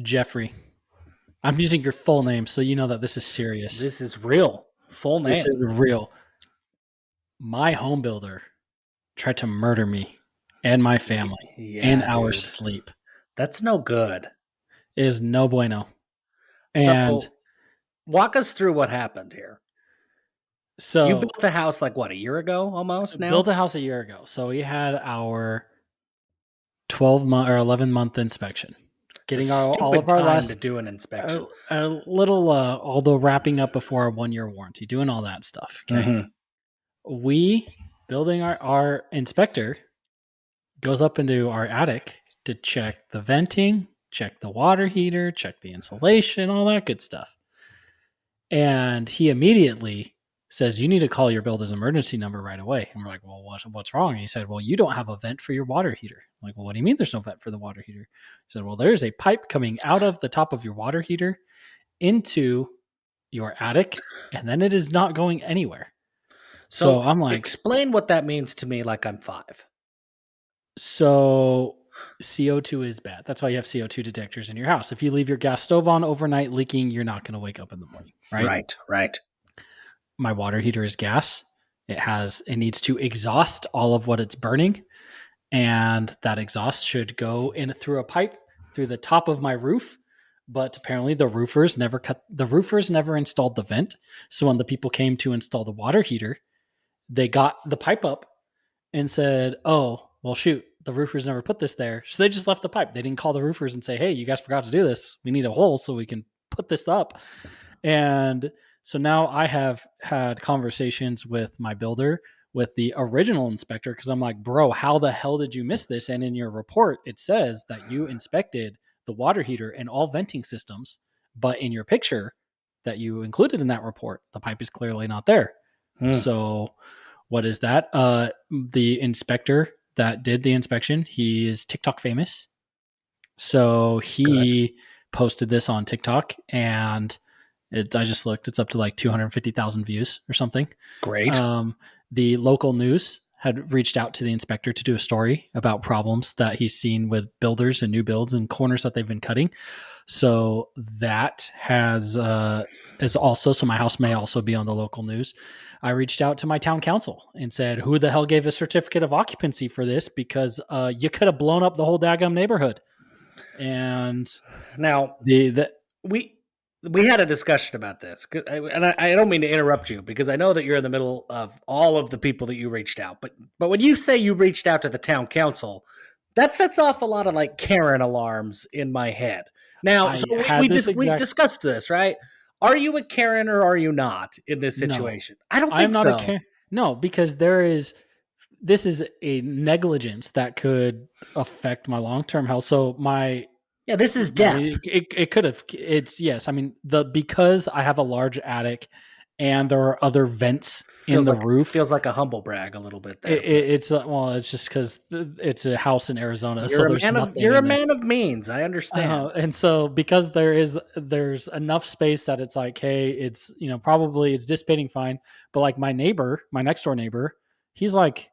Jeffrey. I'm using your full name so you know that this is serious. This is real. Full name. This is real. My home builder tried to murder me and my family in our sleep. That's no good. It is no bueno. And so walk us through what happened here. So you built a house like what, a year ago almost now? Built a house a year ago. So we had our 12-month or 11-month inspection. Getting all of our last to do an inspection. A little, although wrapping up before our 1-year warranty, doing all that stuff. Okay. Mm-hmm. We building our inspector goes up into our attic to check the venting, check the water heater, check the insulation, all that good stuff. And he immediately says, you need to call your builder's emergency number right away. And we're like, well, what's wrong? And he said, well, you don't have a vent for your water heater. I'm like, well, what do you mean there's no vent for the water heater? He said, well, there's a pipe coming out of the top of your water heater into your attic, and then it is not going anywhere. So I'm like, explain what that means to me like I'm 5. So CO2 is bad. That's why you have CO2 detectors in your house. If you leave your gas stove on overnight leaking, you're not going to wake up in the morning, right? Right. My water heater is gas. It needs to exhaust all of what it's burning. And that exhaust should go in through a pipe through the top of my roof. But apparently the roofers never installed the vent. So when the people came to install the water heater, they got the pipe up and said, oh, well, shoot, the roofers never put this there. So they just left the pipe. They didn't call the roofers and say, hey, you guys forgot to do this. We need a hole so we can put this up. And so now I have had conversations with my builder, with the original inspector, because I'm like, bro, how the hell did you miss this? And in your report, it says that you inspected the water heater and all venting systems, but in your picture that you included in that report, the pipe is clearly not there. So what is that? The inspector that did the inspection, he is TikTok famous. So he posted this on TikTok, and I just looked, it's up to like 250,000 views or something. Great. The local news had reached out to the inspector to do a story about problems that he's seen with builders and new builds and corners that they've been cutting. So that is also, so my house may also be on the local news. I reached out to my town council and said, who the hell gave a certificate of occupancy for this? Because you could have blown up the whole daggum neighborhood. And now we had a discussion about this, and I don't mean to interrupt you because I know that you're in the middle of all of the people that you reached out. But when you say you reached out to the town council, that sets off a lot of like Karen alarms in my head. Now, we discussed this, right? Are you a Karen or are you not in this situation? No, I don't think I'm not so. A Karen. No, because this is a negligence that could affect my long-term health. So this is death. It could have. Yes. I mean, because I have a large attic and there are other vents in the roof. Feels like a humble brag a little bit there. It's just because it's a house in Arizona. You're a man of means. I understand. And so because there's enough space that it's like, hey, it's, probably it's dissipating fine. But like my next door neighbor, he's like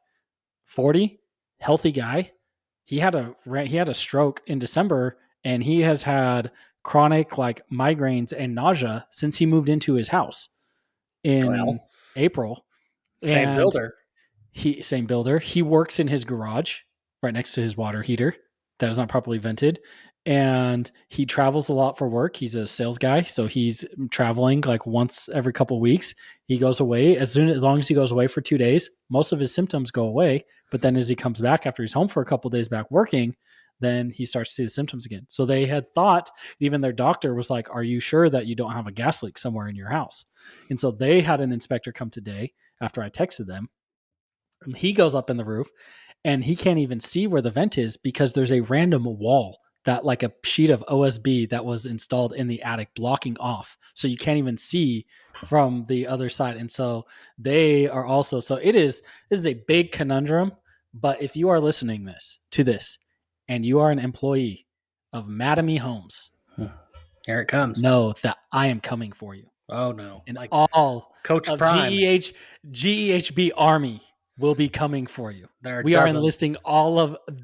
40, healthy guy. He had a stroke in December. And he has had chronic like migraines and nausea since he moved into his house in April. Same builder. He works in his garage right next to his water heater that is not properly vented. And he travels a lot for work. He's a sales guy. So he's traveling like once every couple of weeks. He goes away as long as he goes away for 2 days, most of his symptoms go away. But then as he comes back after he's home for a couple of days back working, then he starts to see the symptoms again. So they had thought, even their doctor was like, are you sure that you don't have a gas leak somewhere in your house? And so they had an inspector come today after I texted them. And he goes up in the roof and he can't even see where the vent is because there's a random wall that like a sheet of OSB that was installed in the attic blocking off. So you can't even see from the other side. And so they are also, this is a big conundrum. But if you are listening to this, and you are an employee of Madame Homes, here it comes. Know that I am coming for you. Oh no! And like all Coach of Prime. GEHB Army will be coming for you. We are enlisting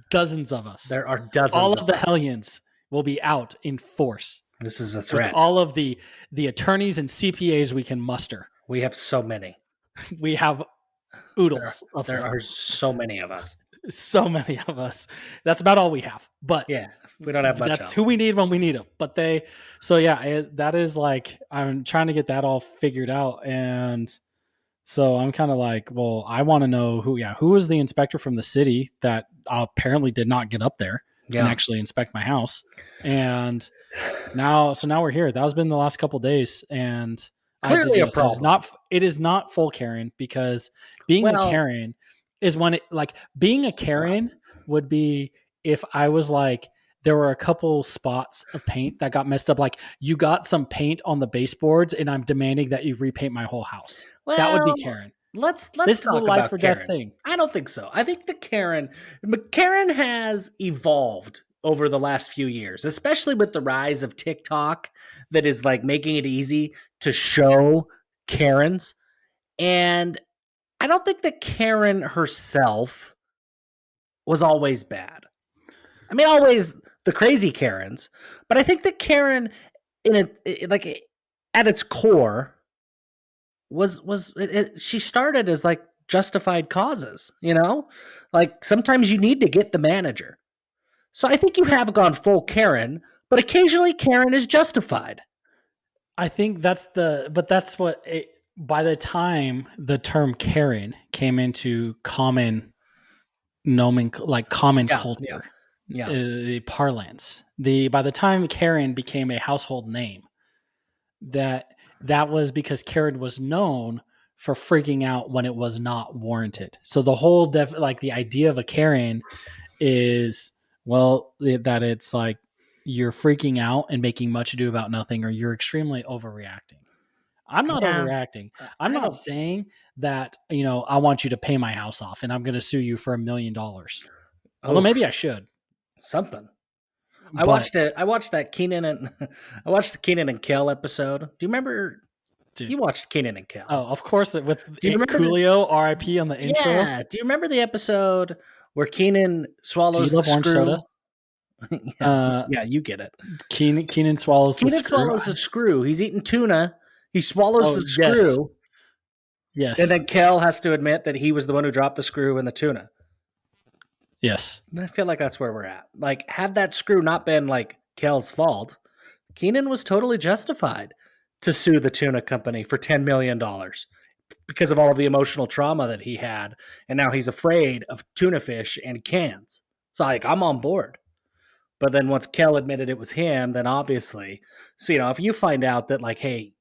dozens of us. There are dozens. All of the hellions will be out in force. This is a With threat. all of the attorneys and CPAs we can muster. We have so many. We have oodles of There them. are so many of us. So many of us. That's about all we have. But Yeah, we don't have much that's else. who we need when we need them. But that is like, I'm trying to get that all figured out. And so I'm kind of like, well, I want to know who was the inspector from the city that apparently did not get up there and actually inspect my house. And now we're here. That has been the last couple of days. And Clearly a problem. It is not full Karen, because being a Karen is when being a Karen would be if I was like, there were a couple spots of paint that got messed up. Like, you got some paint on the baseboards and I'm demanding that you repaint my whole house. That would be Karen. Let's this talk is a life about or Karen. death thing. I don't think so. I think Karen has evolved over the last few years, especially with the rise of TikTok that is like making it easy to show Karens. And I don't think that Karen herself was always bad. I mean, always the crazy Karens, but I think that Karen at its core she started as like justified causes, like sometimes you need to get the manager. So I think you have gone full Karen, but occasionally Karen is justified. I think by the time the term Karen came into common culture, the parlance, by the time Karen became a household name, that was because Karen was known for freaking out when it was not warranted. So the whole the idea of a Karen is, well, that it's like you're freaking out and making much ado about nothing, or you're extremely overreacting. I'm not overreacting. I'm not saying that, I want you to pay my house off and I'm going to sue you for $1 million. Although maybe I should. Something. I watched the Kenan and Kel episode. Do you remember? Dude, you watched Kenan and Kel. Oh, of course. With Coolio, RIP on the intro. Yeah. Do you remember the episode where Kenan swallows the screw? Soda? Yeah, you get it. Kenan swallows the screw. Kenan swallows the screw. He's eating tuna. He swallows the screw. Yes. And then Kel has to admit that he was the one who dropped the screw in the tuna. Yes. I feel like that's where we're at. Like, had that screw not been like Kel's fault, Kenan was totally justified to sue the tuna company for $10 million because of all of the emotional trauma that he had. And now he's afraid of tuna fish and cans. So like, I'm on board. But then once Kel admitted it was him, then obviously, so, if you find out that like, hey,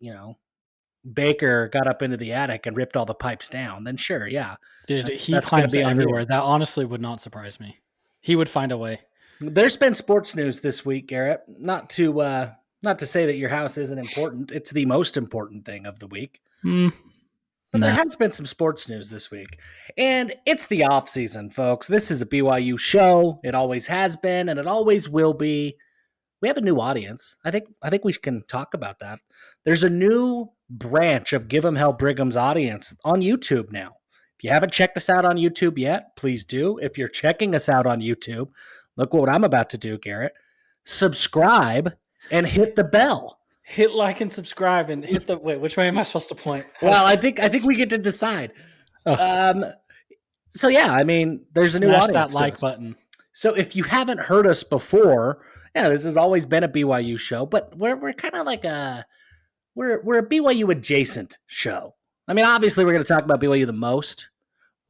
Baker got up into the attic and ripped all the pipes down, then sure, yeah. Dude, he climbs everywhere. That honestly would not surprise me. He would find a way. There's been sports news this week, Garrett. Not to say that your house isn't important. It's the most important thing of the week. But there has been some sports news this week. And it's the off season, folks. This is a BYU show. It always has been, and it always will be. We have a new audience. I think we can talk about that. There's a new branch of Give 'em Hell Brigham's audience on YouTube now. If you haven't checked us out on YouTube yet, please do. If you're checking us out on YouTube, look what I'm about to do, Garrett. Subscribe and hit the bell. Hit like and subscribe and hit the wait. Which way am I supposed to point? Well, I think we get to decide. So yeah, I mean, there's a new audience. Smash that like button. So if you haven't heard us before, yeah, this has always been a BYU show, but we're kind of like we're a BYU adjacent show. I mean, obviously we're going to talk about BYU the most,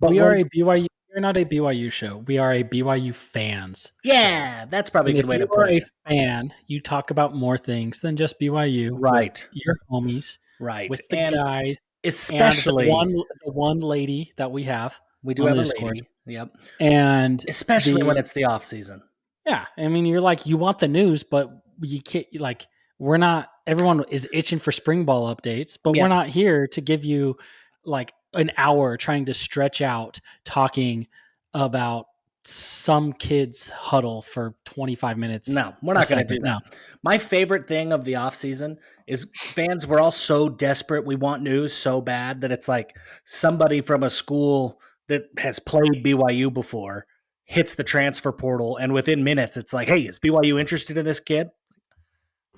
but we are a BYU. We're not a BYU show. We are a BYU fans. Yeah, that's probably a good way to put it. If you are a fan, you talk about more things than just BYU. Right. Your homies. Right. With the guys. Especially and the one lady that we have. We do have a lady. Yep. And especially when it's the off season. Yeah. I mean, you're like, you want the news, but you can't, like, we're not, everyone is itching for spring ball updates, but we're not here to give you like an hour trying to stretch out talking about some kid's huddle for 25 minutes. No, we're not going to do that. No. My favorite thing of the off season is fans. We're all so desperate. We want news so bad that it's like somebody from a school that has played BYU before hits the transfer portal, and within minutes, it's like, hey, is BYU interested in this kid?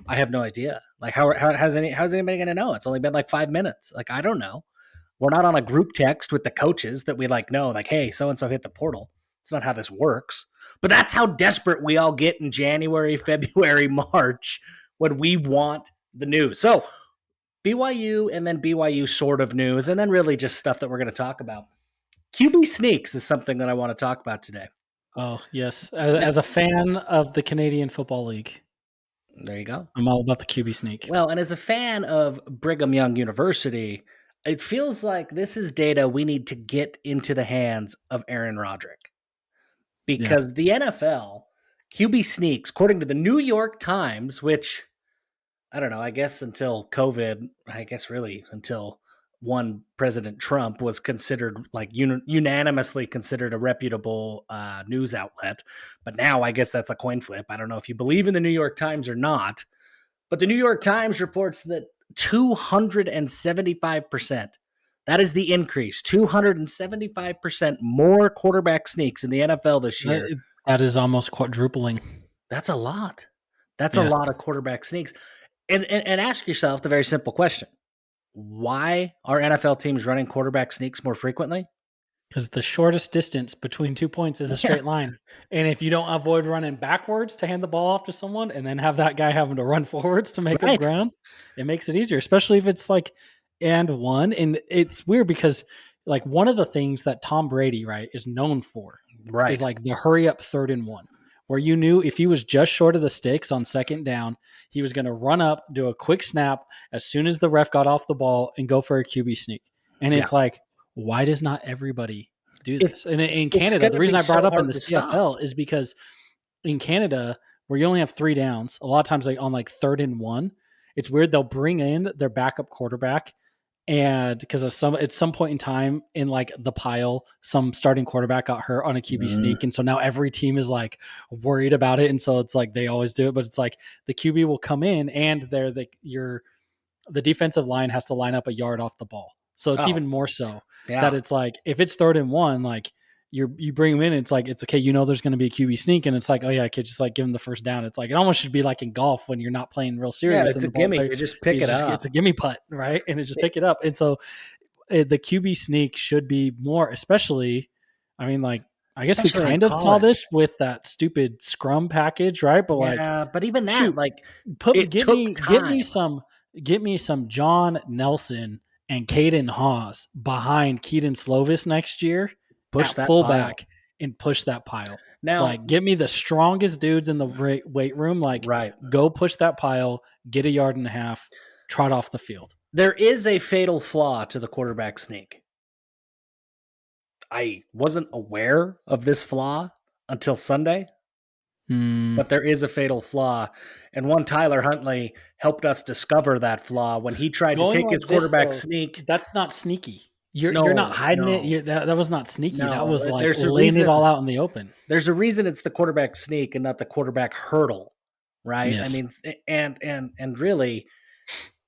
I have no idea. Like, how's anybody going to know? It's only been like 5 minutes. Like, I don't know. We're not on a group text with the coaches that we like know, like, hey, so-and-so hit the portal. It's not how this works. But that's how desperate we all get in January, February, March when we want the news. So BYU and then BYU sort of news, and then really just stuff that we're going to talk about. QB sneaks is something that I want to talk about today. Oh, yes. As a fan of the Canadian Football League. There you go. I'm all about the QB sneak. Well, and as a fan of Brigham Young University, it feels like this is data we need to get into the hands of Aaron Roderick. Because the NFL, QB sneaks, according to the New York Times, which, I don't know, I guess until COVID, I guess really until one President Trump was considered like unanimously considered a reputable news outlet. But now I guess that's a coin flip. I don't know if you believe in the New York Times or not, but the New York Times reports that 275%, that is the increase, 275% more quarterback sneaks in the NFL this year. That is almost quadrupling. That's a lot. That's a lot of quarterback sneaks. And ask yourself the very simple question. Why are NFL teams running quarterback sneaks more frequently? Because the shortest distance between 2 points is a straight line. And if you don't avoid running backwards to hand the ball off to someone and then have that guy having to run forwards to make up ground, it makes it easier, especially if it's like and one. And it's weird because like one of the things that Tom Brady, right, is known for is like the hurry up 3rd and 1. Where you knew if he was just short of the sticks on 2nd down, he was going to run up, do a quick snap as soon as the ref got off the ball and go for a QB sneak. And it's like, why does not everybody do this? And in Canada, the reason I brought up in the CFL is because in Canada, where you only have 3 downs, a lot of times like on like 3rd and 1, it's weird. They'll bring in their backup quarterback. And because at some point in time in like the pile, some starting quarterback got hurt on a QB sneak. And so now every team is like worried about it. And so it's like, they always do it, but it's like the QB will come in and the defensive line has to line up a yard off the ball. So it's even more so that it's like, if it's 3rd and 1, like you bring him in, it's like, it's okay. You know, there's going to be a QB sneak and it's like, oh yeah, I could just like give him the first down. It's like, it almost should be like in golf when you're not playing real serious. Yeah, it's a gimme. You just pick it up. It's a gimme putt, right? And it just pick it up. And so the QB sneak should be more, especially, I mean, like, I guess we kind of saw this with that stupid scrum package, right? But like, but even that, like, get me some John Nelson and Caden Haas behind Keaton Slovis next year. Push that fullback and push that pile. Now, like, give me the strongest dudes in the weight room. Like, go push that pile, get a 1.5 yards, trot off the field. There is a fatal flaw to the quarterback sneak. I wasn't aware of this flaw until Sunday, but there is a fatal flaw. And one Tyler Huntley helped us discover that flaw when he tried to take his quarterback sneak. That's not sneaky. You're not hiding it. That was not sneaky. That was like laying it all out in the open. There's a reason it's the quarterback sneak and not the quarterback hurdle, right? Yes. I mean, and really,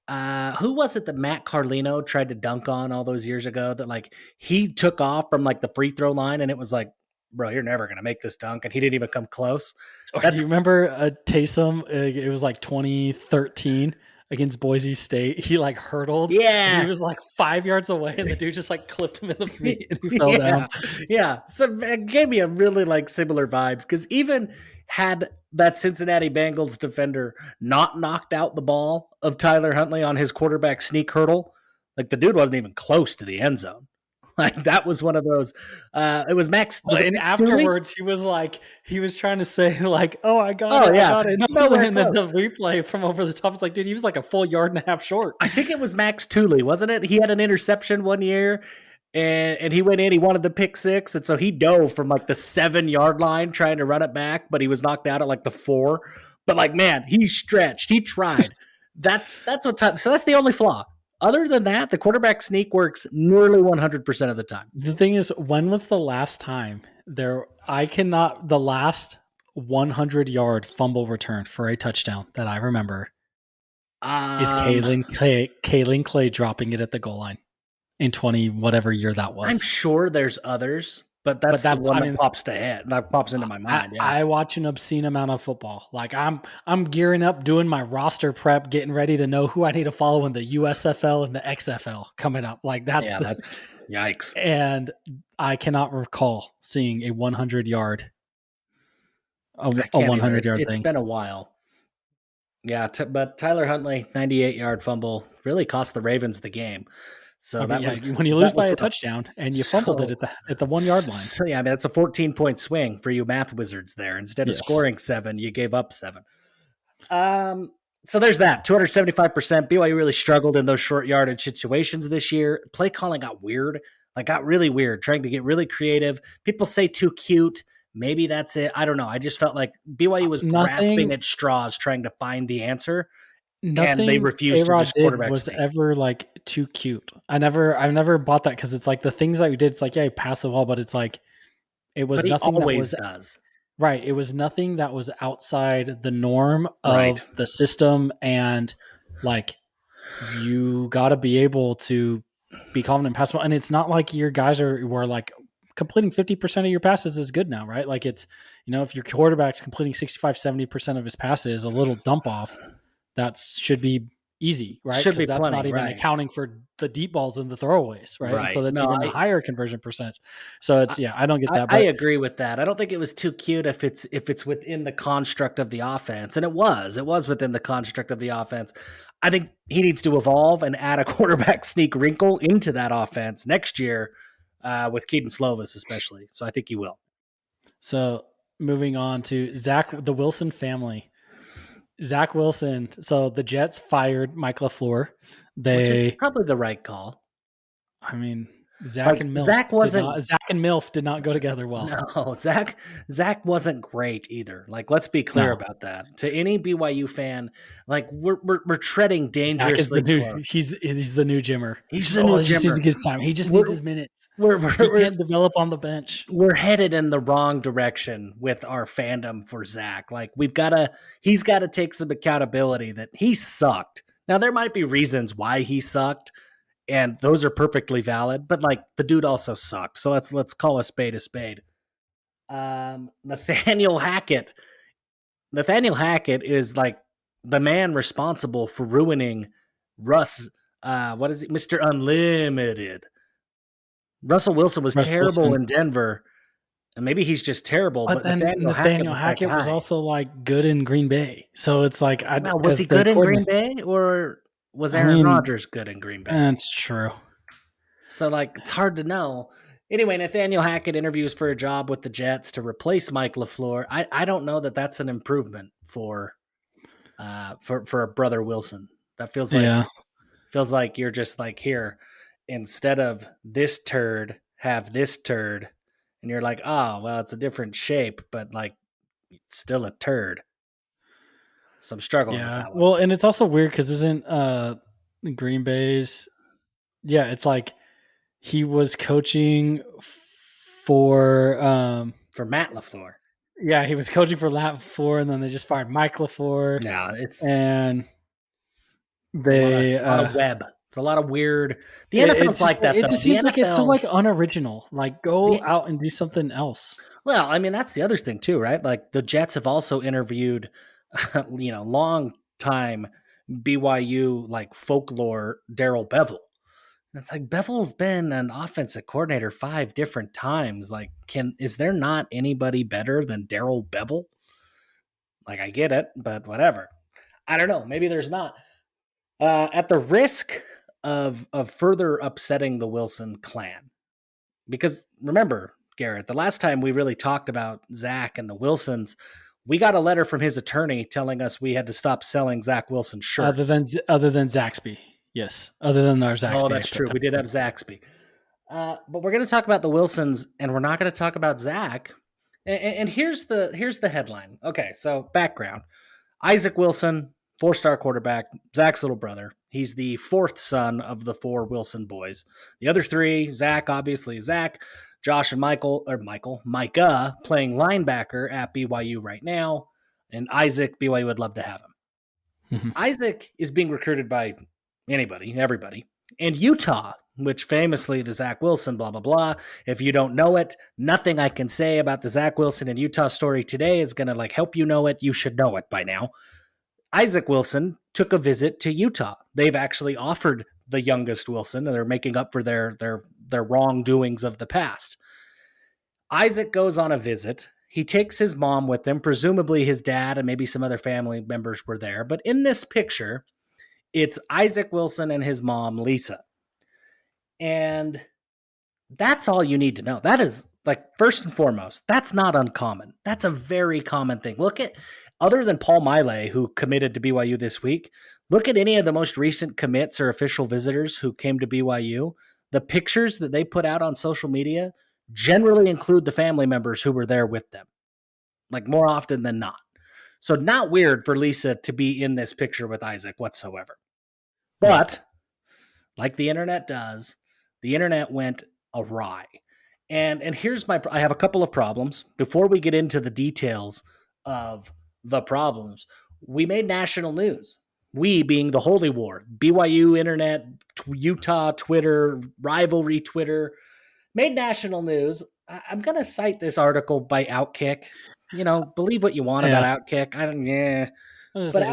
who was it that Matt Carlino tried to dunk on all those years ago? That like he took off from like the free throw line, and it was like, bro, you're never gonna make this dunk, and he didn't even come close. Do you remember Taysom? It was like 2013. Against Boise State, he like hurdled. Yeah. He was like 5 yards away and the dude just like clipped him in the feet and he fell down. Yeah. So it gave me a really like similar vibes because even had that Cincinnati Bengals defender not knocked out the ball of Tyler Huntley on his quarterback sneak hurdle, like the dude wasn't even close to the end zone. Like that was one of those. It was Max. And afterwards, he was trying to say like, "Oh, I got it." I got it. And then the replay from over the top, it's like, dude, he was like a full 1.5 yards short. I think it was Max Tooley, wasn't it? He had an interception one year, and he went in. He wanted the pick six, and so he dove from like the 7-yard line trying to run it back, but he was knocked out at like the 4. But like, man, he stretched. He tried. That's what. So that's the only flaw. Other than that, the quarterback sneak works nearly 100% of the time. The thing is, when was the last time the last 100-yard fumble return for a touchdown that I remember is Kaylin Clay dropping it at the goal line in 20 whatever year that was. I'm sure there's others, But that's the one I that mean, pops into my mind. Yeah. I watch an obscene amount of football. Like I'm gearing up, doing my roster prep, getting ready to know who I need to follow in the USFL and the XFL coming up. Like that's yikes. And I cannot recall seeing a 100 yard a 100 yard It's thing. been a while. Yeah, but Tyler Huntley, 98-yard fumble, really cost the Ravens the game. So Okay, that was when you lose by a touchdown and you fumbled it at the 1 yard line. So yeah, I mean, that's a 14-point swing for you math wizards there. Instead of scoring 7, you gave up 7. So there's that. 275%. BYU really struggled in those short yardage situations this year. Play calling got weird. Got really weird, trying to get really creative. People say too cute. Maybe that's it. I don't know. I just felt like BYU was grasping at straws trying to find the answer. Nothing and they refused to just quarterback was sneak. ever like too cute. I've never bought that because it's like the things that we did. It's like, yeah, you pass the ball, but it's like it was nothing that was does. Right. It was nothing that was outside the norm of the system, and like you got to be able to be confident in pass ball. And it's not like your guys were like completing 50% of your passes is good now, right? Like it's, if your quarterback's completing 65-70% of his passes, a little dump off, that should be easy, right? Should be that's plenty, not even accounting for the deep balls and the throwaways, right? And so that's even a higher conversion percentage. So it's I don't get that. But I agree with that. I don't think it was too cute if it's within the construct of the offense, and it was within the construct of the offense. I think he needs to evolve and add a quarterback sneak wrinkle into that offense next year with Keaton Slovis especially. So I think he will. So moving on to Zach, the Wilson family. Zach Wilson. So the Jets fired Mike LaFleur. Which is probably the right call. I mean, Zach and Milf did not go together well. No, Zach wasn't great either. Let's be clear about that. To any BYU fan, we're treading dangerously close. He's the new Jimmer. He's the new Jimmer. He just needs to get his time. He just needs his minutes. He can't develop on the bench. We're headed in the wrong direction with our fandom for Zach. He's got to take some accountability that he sucked. Now there might be reasons why he sucked, and those are perfectly valid, but the dude also sucked. So let's call a spade a spade. Nathaniel Hackett. Nathaniel Hackett is the man responsible for ruining Russ. What is it? Mr. Unlimited. Russell Wilson was terrible in Denver. And maybe he's just terrible. But then Nathaniel Hackett was also good in Green Bay. So it's was he good in Green Bay, or was Aaron Rodgers good in Green Bay? That's true. So it's hard to know. Anyway, Nathaniel Hackett interviews for a job with the Jets to replace Mike LaFleur. I don't know that that's an improvement for a brother Wilson. That feels like you're just here, instead of this turd, have this turd. And you're like, oh, well, it's a different shape, but it's still a turd. So I'm struggling with that one. Well, and it's also weird because isn't Green Bay's? Yeah, it's he was coaching for Matt LaFleur. Yeah, he was coaching for Matt LaFleur, and then they just fired Mike LaFleur. Yeah, it's a lot of web. It's a lot of weird. The NFL's that. It just seems like it's so unoriginal. Go out and do something else. Well, I mean, that's the other thing too, right? The Jets have also interviewed, long time BYU folklore Darrell Bevell. And it's Bevell's been an offensive coordinator 5 different times. Is there not anybody better than Darrell Bevell? I get it, but whatever. I don't know. Maybe there's not. At the risk of further upsetting the Wilson clan. Because remember, Garrett, the last time we really talked about Zach and the Wilsons, we got a letter from his attorney telling us we had to stop selling Zach Wilson shirts. Other than Zaxby. Yes. Other than our Zaxby. Oh, that's true. We did have Zaxby. But we're going to talk about the Wilsons, and we're not going to talk about Zach. And here's the headline. Okay, so background. Isaac Wilson, 4-star quarterback, Zach's little brother. He's the 4th son of the 4 Wilson boys. The other 3, Zach, obviously Zach, Josh and Micah, playing linebacker at BYU right now. And Isaac, BYU would love to have him. Mm-hmm. Isaac is being recruited by everybody. And Utah which famously the Zach Wilson, blah, blah, blah. If you don't know it, nothing I can say about the Zach Wilson and Utah story today is going to like help you know it. You should know it by now. Isaac Wilson took a visit to Utah. They've actually offered the youngest Wilson, and they're making up for their wrongdoings of the past. Isaac goes on a visit. He takes his mom with him. Presumably his dad and maybe some other family members were there. But in this picture, it's Isaac Wilson and his mom, Lisa. And that's all you need to know. That is, like, first and foremost, that's not uncommon. That's a very common thing. Look at, other than Paul Miley, who committed to BYU this week, look at any of the most recent commits or official visitors who came to BYU. The pictures that they put out on social media generally include the family members who were there with them, like more often than not. So not weird for Lisa to be in this picture with Isaac whatsoever. But like the internet does, the internet went awry. And here's I have a couple of problems. Before we get into the details of the problems, we made national news. We being the Holy War, BYU internet, Utah Twitter, rivalry Twitter, made national news. I'm going to cite this article by Outkick. You know, believe what you want about Outkick.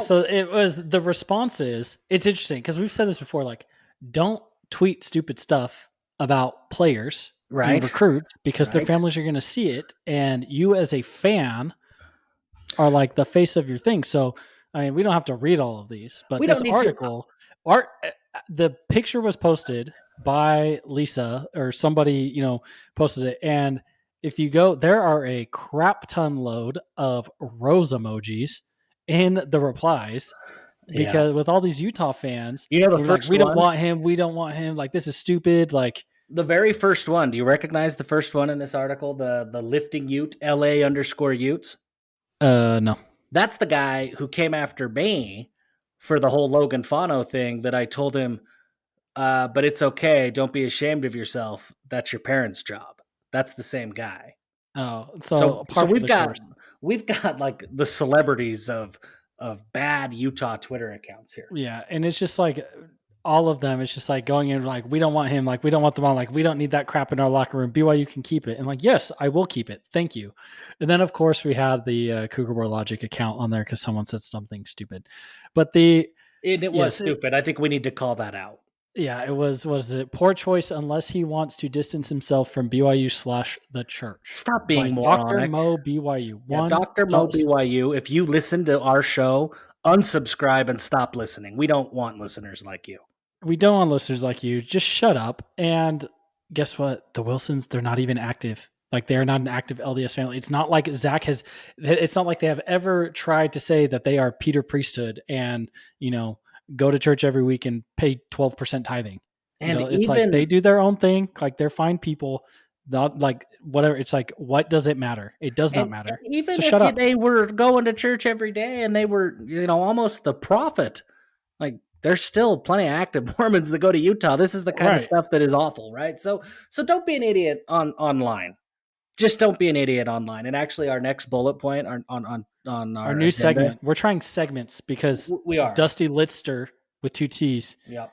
So it was, the response is, it's interesting because we've said this before, like, don't tweet stupid stuff about players and recruits because their families are going to see it. And you as a fan are like the face of your thing. So, I mean, we don't have to read all of these, but this article, the picture was posted by Lisa or somebody, you know, posted it. And if you go, there are a crap ton load of rose emojis in the replies because with all these Utah fans, you know, the first like, we don't want him. We don't want him. Like, this is stupid. Like, the very first one. Do you recognize the first one in this article? The lifting Ute, LA_Utes. No. That's the guy who came after me for the whole Logan Fano thing that I told him, but it's okay. Don't be ashamed of yourself. That's your parents' job. That's the same guy. Oh, so we've got like the celebrities of bad Utah Twitter accounts here. Yeah, and it's just like all of them. It's just like going in like, we don't want him. Like, we don't want them on. Like, we don't need that crap in our locker room. BYU can keep it. And like, yes, I will keep it. Thank you. And then of course we had the Cougar War Logic account on there because someone said something stupid. But it was stupid. I think we need to call that out. Yeah, it was. Was it poor choice unless he wants to distance himself from BYU/the church? Stop being like moronic. Dr. Mo BYU. Dr. Mo BYU. If you listen to our show, unsubscribe and stop listening. We don't want listeners like you. We don't want listeners like you. Just shut up. And guess what? The Wilsons, they're not even active. Like, they're not an active LDS family. It's not like Zach has. It's not like they have ever tried to say that they are Peter Priesthood and, you know, go to church every week and pay 12% tithing. And it's like they do their own thing. Like, they're fine people. Not like whatever. It's like, what does it matter? It does not matter. Even if they were going to church every day and they were, you know, almost the prophet, like, there's still plenty of active Mormons that go to Utah. This is the kind of stuff that is awful, right? So don't be an idiot online. Just don't be an idiot online. And actually, our next bullet point on our new agenda, segment, we're trying segments because we are Dusty Litster with 2 T's. Yep,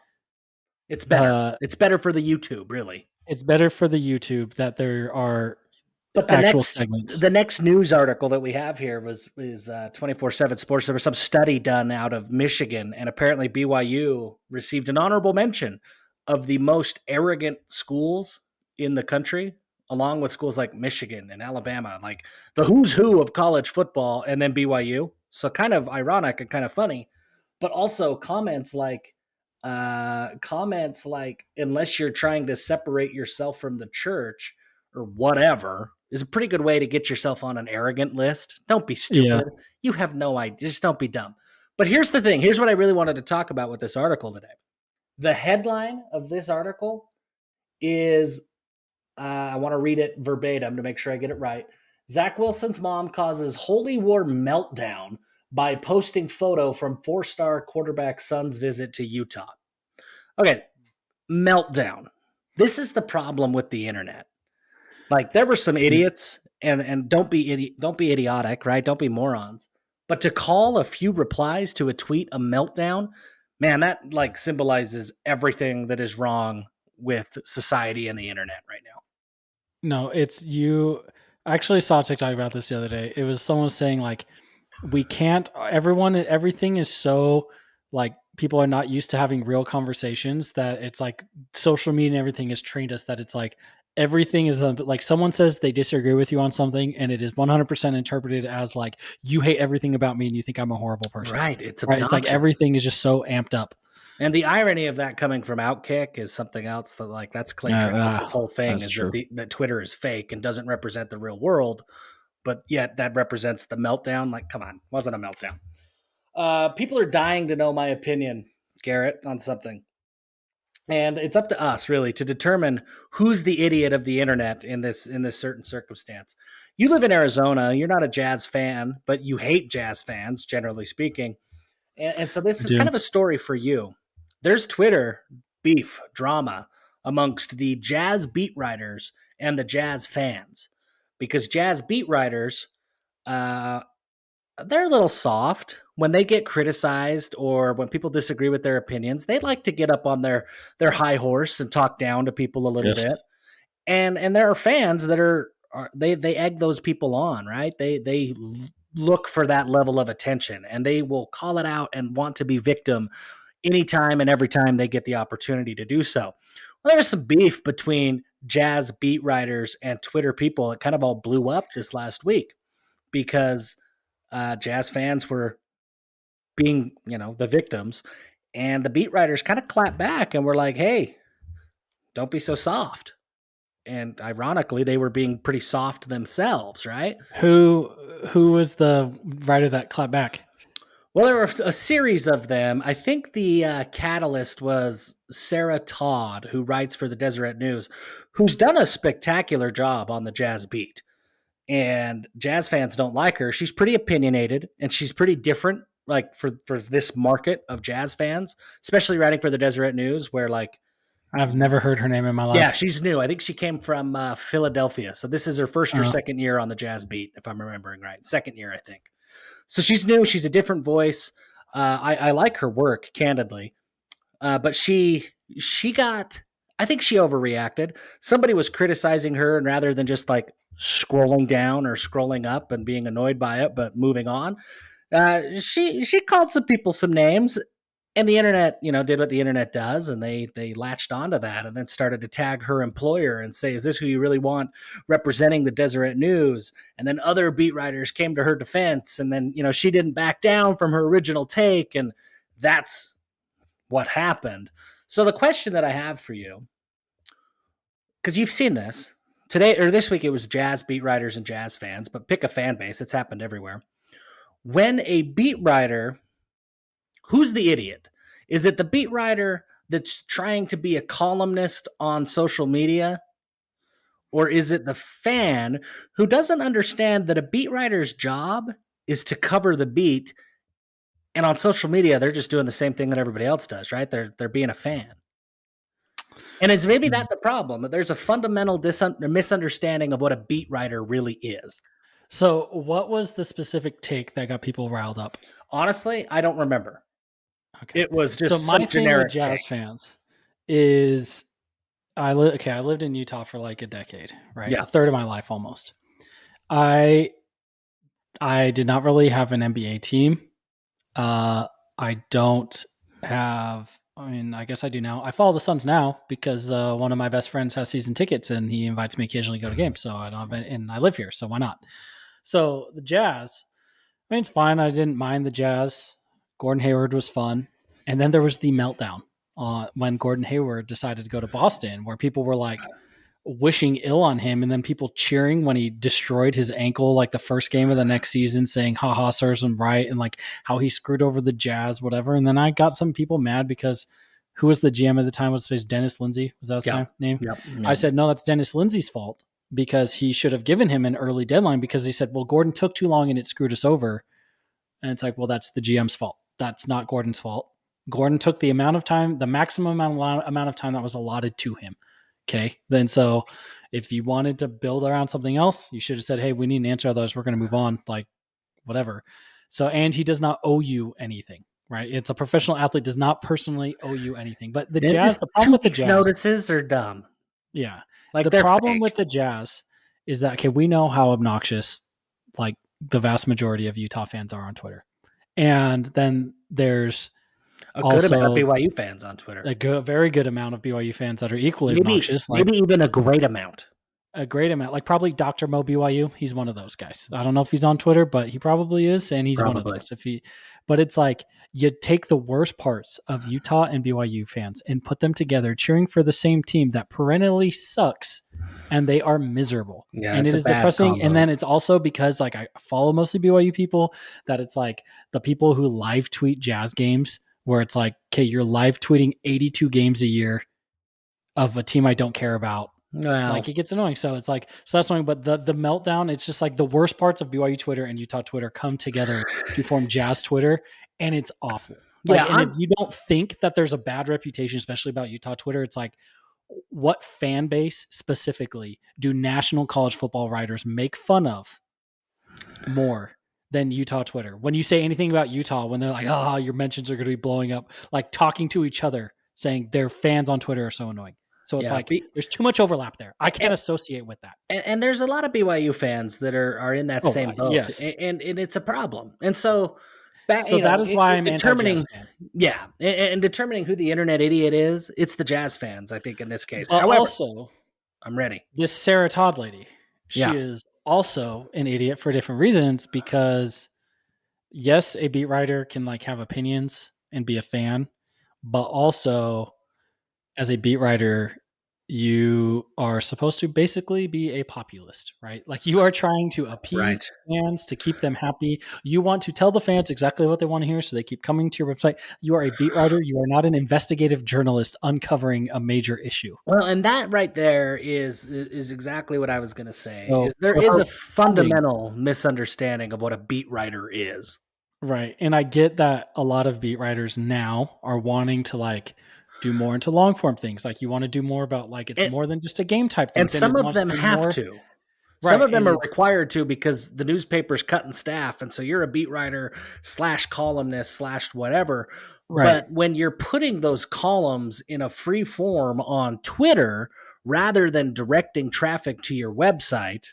it's better. It's better for the YouTube, really. It's better for the YouTube that there are segments. The next news article that we have here is 24/7 Sports. There was some study done out of Michigan, and apparently BYU received an honorable mention of the most arrogant schools in the country, along with schools like Michigan and Alabama, like the who's who of college football, and then BYU. So kind of ironic and kind of funny, but also comments like, unless you're trying to separate yourself from the church or whatever, is a pretty good way to get yourself on an arrogant list. Don't be stupid. Yeah. You have no idea. Just don't be dumb. But here's the thing. Here's what I really wanted to talk about with this article today. The headline of this article is, I want to read it verbatim to make sure I get it right. Zach Wilson's mom causes holy war meltdown by posting photo from 4-star quarterback son's visit to Utah. Okay, meltdown. This is the problem with the internet. Like, there were some idiots, and don't be idiotic, right? Don't be morons. But to call a few replies to a tweet a meltdown, man, that like symbolizes everything that is wrong with society and the internet right now. No, it's you. I actually saw a TikTok about this the other day. It was someone saying like, we can't. Everything is so like people are not used to having real conversations that it's like social media and everything has trained us that it's like everything is like someone says they disagree with you on something and it is 100% interpreted as like you hate everything about me and you think I'm a horrible person. Right. It's Right? It's like obnoxious. everything is just so amped up. And the irony of that coming from Outkick is something else that, like, that's Clay Travis's whole thing that's is true. that Twitter is fake and doesn't represent the real world, but yet that represents the meltdown. Like, come on, wasn't a meltdown. People are dying to know my opinion, Garrett, on something. And it's up to us, really, to determine who's the idiot of the internet in this certain circumstance. You live in Arizona. You're not a Jazz fan, but you hate Jazz fans, generally speaking. And so this is kind of a story for you. There's Twitter beef, drama amongst the Jazz beat writers and the Jazz fans, because Jazz beat writers, they're a little soft when they get criticized or when people disagree with their opinions. They like to get up on their high horse and talk down to people a little bit. And there are fans that are they egg those people on, right? They look for that level of attention and they will call it out and want to be victim anytime and every time they get the opportunity to do so. Well, there's some beef between Jazz beat writers and Twitter people. It kind of all blew up this last week because Jazz fans were being, the victims, and the beat writers kind of clapped back and were like, "Hey, don't be so soft." And ironically, they were being pretty soft themselves, right? Who was the writer that clapped back? Well, there were a series of them. I think the catalyst was Sarah Todd, who writes for the Deseret News, who's done a spectacular job on the Jazz beat. And Jazz fans don't like her. She's pretty opinionated and she's pretty different, like for this market of Jazz fans, especially writing for the Deseret News, where like I've never heard her name in my life. Yeah, she's new. I think she came from Philadelphia. So this is her first or second year on the Jazz beat, if I'm remembering right. Second year, I think. So she's new. She's a different voice. I like her work, candidly. But she got, I think she overreacted. Somebody was criticizing her, and rather than just like scrolling down or scrolling up and being annoyed by it, but moving on, she called some people some names. And the internet, did what the internet does, and they latched onto that and then started to tag her employer and say, "Is this who you really want representing the Deseret News?" And then other beat writers came to her defense, and then, she didn't back down from her original take, and that's what happened. So the question that I have for you, because you've seen this today or this week, it was Jazz beat writers and Jazz fans, but pick a fan base. It's happened everywhere. When a beat writer, who's the idiot? Is it the beat writer that's trying to be a columnist on social media? Or is it the fan who doesn't understand that a beat writer's job is to cover the beat, and on social media they're just doing the same thing that everybody else does, right? They're being a fan. And it's maybe that the problem, that there's a fundamental misunderstanding of what a beat writer really is. So what was the specific take that got people riled up? Honestly, I don't remember. Okay. It was just so my thing with Jazz fans is I lived in Utah for like a decade, right? Yeah. A third of my life almost. I did not really have an NBA team. I don't have. I mean, I guess I do now. I follow the Suns now because one of my best friends has season tickets and he invites me occasionally to go to games. So I don't have it, and I live here, so why not? So the Jazz, I mean, it's fine. I didn't mind the Jazz. Gordon Hayward was fun, and then there was the meltdown when Gordon Hayward decided to go to Boston, where people were like wishing ill on him, and then people cheering when he destroyed his ankle like the first game of the next season, saying haha, serves him right, and like how he screwed over the Jazz, whatever. And then I got some people mad because who was the GM at the time? Was his Dennis Lindsay? Was that his name? Yep. I said, no, that's Dennis Lindsay's fault because he should have given him an early deadline, because he said, well, Gordon took too long and it screwed us over. And it's like, well, that's the GM's fault. That's not Gordon's fault. Gordon took the amount of time, the maximum amount of time that was allotted to him. Okay. Then so if you wanted to build around something else, you should have said, hey, we need an answer. Otherwise we're going to move on. Like whatever. So, and he does not owe you anything, right? It's a professional athlete, does not personally owe you anything. But the Then Jazz, these the problem 2 with the weeks Jazz, notices are dumb. yeah, Like the they're problem fake. with the Jazz is that, okay, we know how obnoxious like the vast majority of Utah fans are on Twitter. And then there's A good amount of also BYU fans on Twitter. a very good amount of BYU fans that are equally Maybe obnoxious, like even a great amount. a great amount, like probably Dr. Mo BYU. He's one of those guys. I don't know if he's on Twitter, but he probably is, and he's one of Probably. those. But it's like you take the worst parts of Utah and BYU fans and put them together, cheering for the same team that perennially sucks, and they are miserable. Yeah, And it's it a is bad depressing. And combo. then it's also because like I follow mostly BYU people, that it's like the people who live tweet Jazz games, where it's like, okay, you're live tweeting 82 games a year of a team I don't care about. Well, Like it gets annoying. So it's like, so that's annoying. But the meltdown, it's just like the worst parts of BYU Twitter and Utah Twitter come together to form Jazz Twitter, and it's awful. Like, yeah, and if you don't think that there's a bad reputation, especially about Utah Twitter, it's like, what fan base specifically do national college football writers make fun of more than Utah Twitter? When you say anything about Utah, when they're like, oh, your mentions are going to be blowing up, like talking to each other, saying their fans on Twitter are so annoying. So it's yeah, like there's too much overlap there. I can't associate with that. and there's a lot of BYU fans that are in that same boat, yes. and it's a problem. And so that So that is why I'm determining, anti-Jazz fan. yeah, and determining who the internet idiot is, it's the Jazz fans, I think, in this case. But However, also, I'm ready. this Sarah Todd lady, she Yeah. is also an idiot for different reasons, because yes, a beat writer can like have opinions and be a fan, but also as a beat writer, you are supposed to basically be a populist, right? Like you are trying to appease Right. fans to keep them happy. You want to tell the fans exactly what they want to hear, so they keep coming to your website. You are a beat writer. You are not an investigative journalist uncovering a major issue. Well, and that right there is exactly what I was going to say. So Is there for is her a fundamental misunderstanding of what a beat writer is. right. And I get that a lot of beat writers now are wanting to like do more into long form things. Like you want to do more about like it's more than just a game type thing. And some of them have to. Some of them are required to because the newspaper's cutting staff. And so you're a beat writer / columnist / whatever. Right. But when you're putting those columns in a free form on Twitter, rather than directing traffic to your website,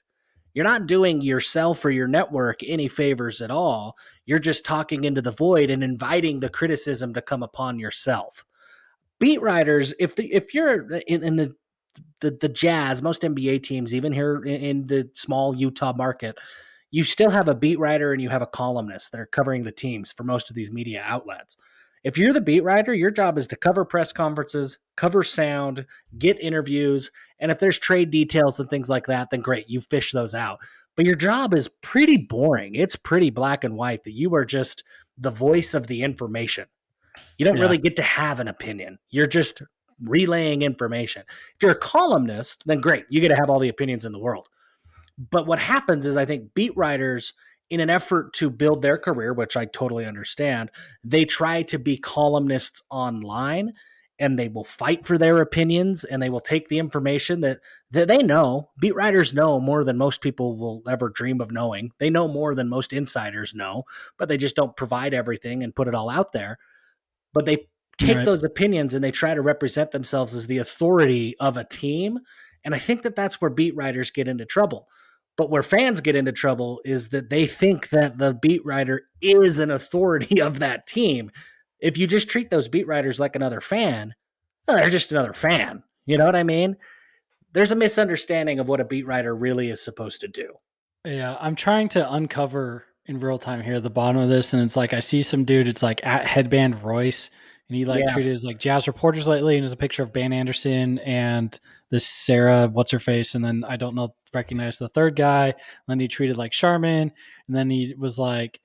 you're not doing yourself or your network any favors at all. You're just talking into the void and inviting the criticism to come upon yourself. Beat writers, if you're in the Jazz, most NBA teams, even here in the small Utah market, you still have a beat writer and you have a columnist that are covering the teams for most of these media outlets. If you're the beat writer, your job is to cover press conferences, cover sound, get interviews, and if there's trade details and things like that, then great, you fish those out. But your job is pretty boring. It's pretty black and white that you are just the voice of the information. You don't really get to have an opinion. You're just relaying information. If you're a columnist, then great, you get to have all the opinions in the world. But what happens is I think beat writers, in an effort to build their career, which I totally understand, they try to be columnists online and they will fight for their opinions and they will take the information that they know. Beat writers know more than most people will ever dream of knowing. They know more than most insiders know, but they just don't provide everything and put it all out there. But they take those opinions and they try to represent themselves as the authority of a team. And I think that that's where beat writers get into trouble. But where fans get into trouble is that they think that the beat writer is an authority of that team. If you just treat those beat writers like another fan, well, they're just another fan. You know what I mean? There's a misunderstanding of what a beat writer really is supposed to do. Yeah, I'm trying to uncover in real time here at the bottom of this, and it's like I see some dude, it's like at Headband Royce, and he like treated as like Jazz reporters lately, and there's a picture of Ban Anderson and this Sarah, what's her face, and then I don't know, recognize the third guy. And then he treated like Charmin, and then he was like,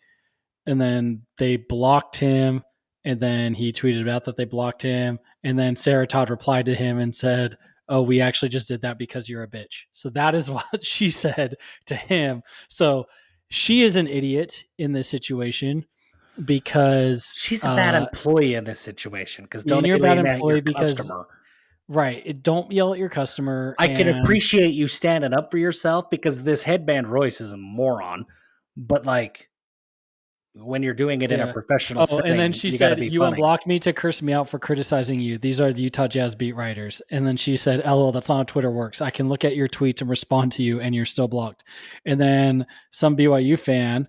and then they blocked him, and then he tweeted out that they blocked him, and then Sarah Todd replied to him and said, oh, we actually just did that because you're a bitch. So that is what she said to him. So she is an idiot in this situation because she's a bad employee in this situation because you're a bad employee because customer. Right. Don't yell at your customer. I can appreciate you standing up for yourself because this Headband Royce is a moron, but like when you're doing it in a Yeah. professional Oh, setting, and then she you got to said, be "You funny. unblocked me to curse me out for criticizing you. These are the Utah Jazz beat writers." And then she said, "LOL, that's not how Twitter works. I can look at your tweets and respond to you, and you're still blocked." And then some BYU fan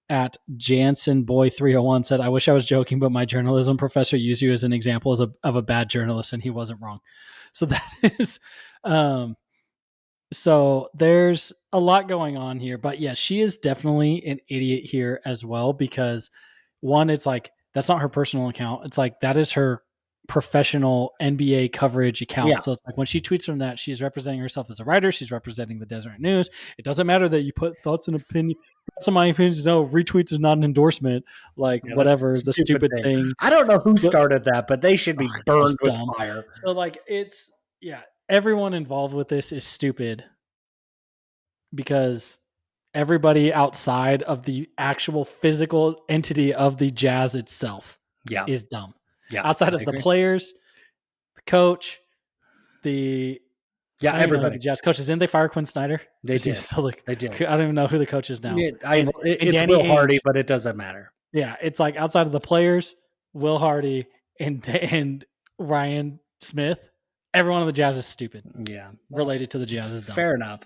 at Jansen Boy 301 said, "I wish I was joking, but my journalism professor used you as an example of a bad journalist, and he wasn't wrong." So that is, so there's a lot going on here, but yeah, she is definitely an idiot here as well because one, it's like that's not her personal account. It's like that is her professional NBA coverage account. Yeah. So it's like when she tweets from that, she's representing herself as a writer. She's representing the Deseret News. It doesn't matter that you put thoughts and opinion. Some of my opinions, no, retweets is not an endorsement. Like Yeah, whatever, the stupid thing. I don't know who started that, but they should be burned with Dumb. fire. So like it's everyone involved with this is stupid because everybody outside of the actual physical entity of the Jazz itself is dumb. Yeah. Outside of the players, the coach, everybody. The Jazz coaches. Didn't they fire Quinn Snyder? They did. They did. I don't even know who the coach is now. It's Will Hardy, but it doesn't matter. Yeah, it's like outside of the players, Will Hardy and Ryan Smith, everyone on the Jazz is stupid. Yeah. Related to the Jazz is dumb. Fair enough.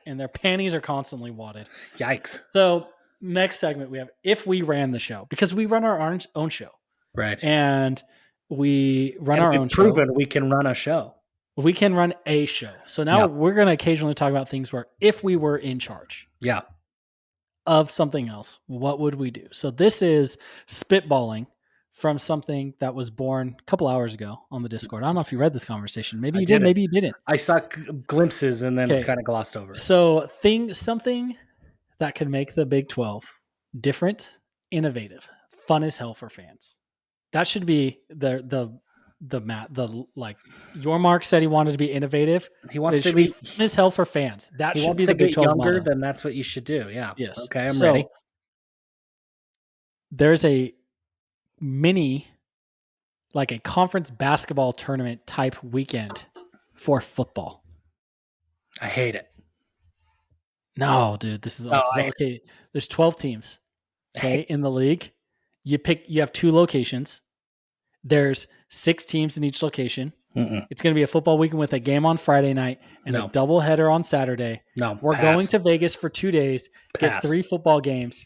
And their panties are constantly wadded. Yikes. So next segment we have if we ran the show, because we run our own show. Right. And we run our own show. Proven we can run a show. We can run a show. So now we're going to occasionally talk about things where if we were in charge of something else, what would we do? So this is spitballing from something that was born a couple hours ago on the Discord. I don't know if you read this conversation. Maybe you did, maybe you didn't. I saw glimpses and then kind of glossed over it. So something that could make the Big 12 different, innovative, fun as hell for fans. That should be your Mark said he wanted to be innovative. He wants to be fun as hell for fans. That should be the Big 12 younger, then that's what you should do. Yeah. Yes. Okay, I'm ready. There's a mini, like a conference basketball tournament type weekend for football. I hate it. No, dude, this is awesome. Okay. There's 12 teams. Okay, in the league. You have 2 locations. There's 6 teams in each location. It's going to be a football weekend with a game on Friday night and a doubleheader on Saturday. We're going to Vegas for 2 days, get 3 football games.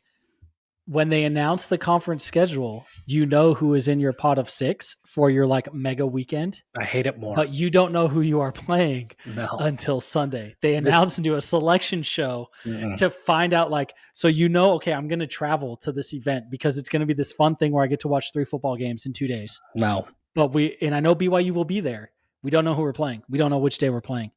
When they announce the conference schedule, you know who is in your pot of 6 for your like mega weekend. I hate it more. But you don't know who you are playing until Sunday. They announce and do a selection show to find out so okay, I'm going to travel to this event because it's going to be this fun thing where I get to watch 3 football games in 2 days. No. But I know BYU will be there. We don't know who we're playing. We don't know which day we're playing,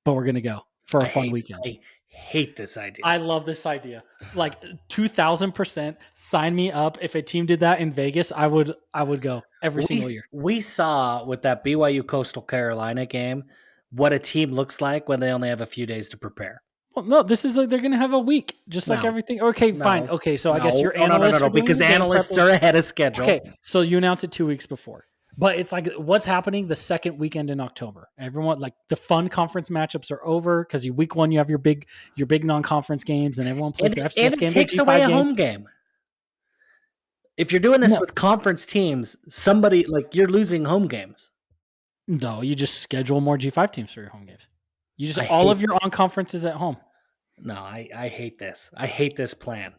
but we're going to go for a fun weekend. I hate this idea. I love this idea. 2,000% sign me up. If a team did that in Vegas, I would go every single year. We saw with that BYU Coastal Carolina game what a team looks like when they only have a few days to prepare. Well, no, this is they're going to have a week, just like everything. Okay, fine. Okay, so I guess your analysts because analysts are ahead of schedule. Okay, so you announce it 2 weeks before. But it's like what's happening the second weekend in October. Everyone the fun conference matchups are over because week 1 you have your big non-conference games and everyone plays their FCS game. It takes away a home game. If you're doing this with conference teams, somebody you're losing home games. No, you just schedule more G5 teams for your home games. You just all of your on-conferences at home. No, I hate this. I hate this plan.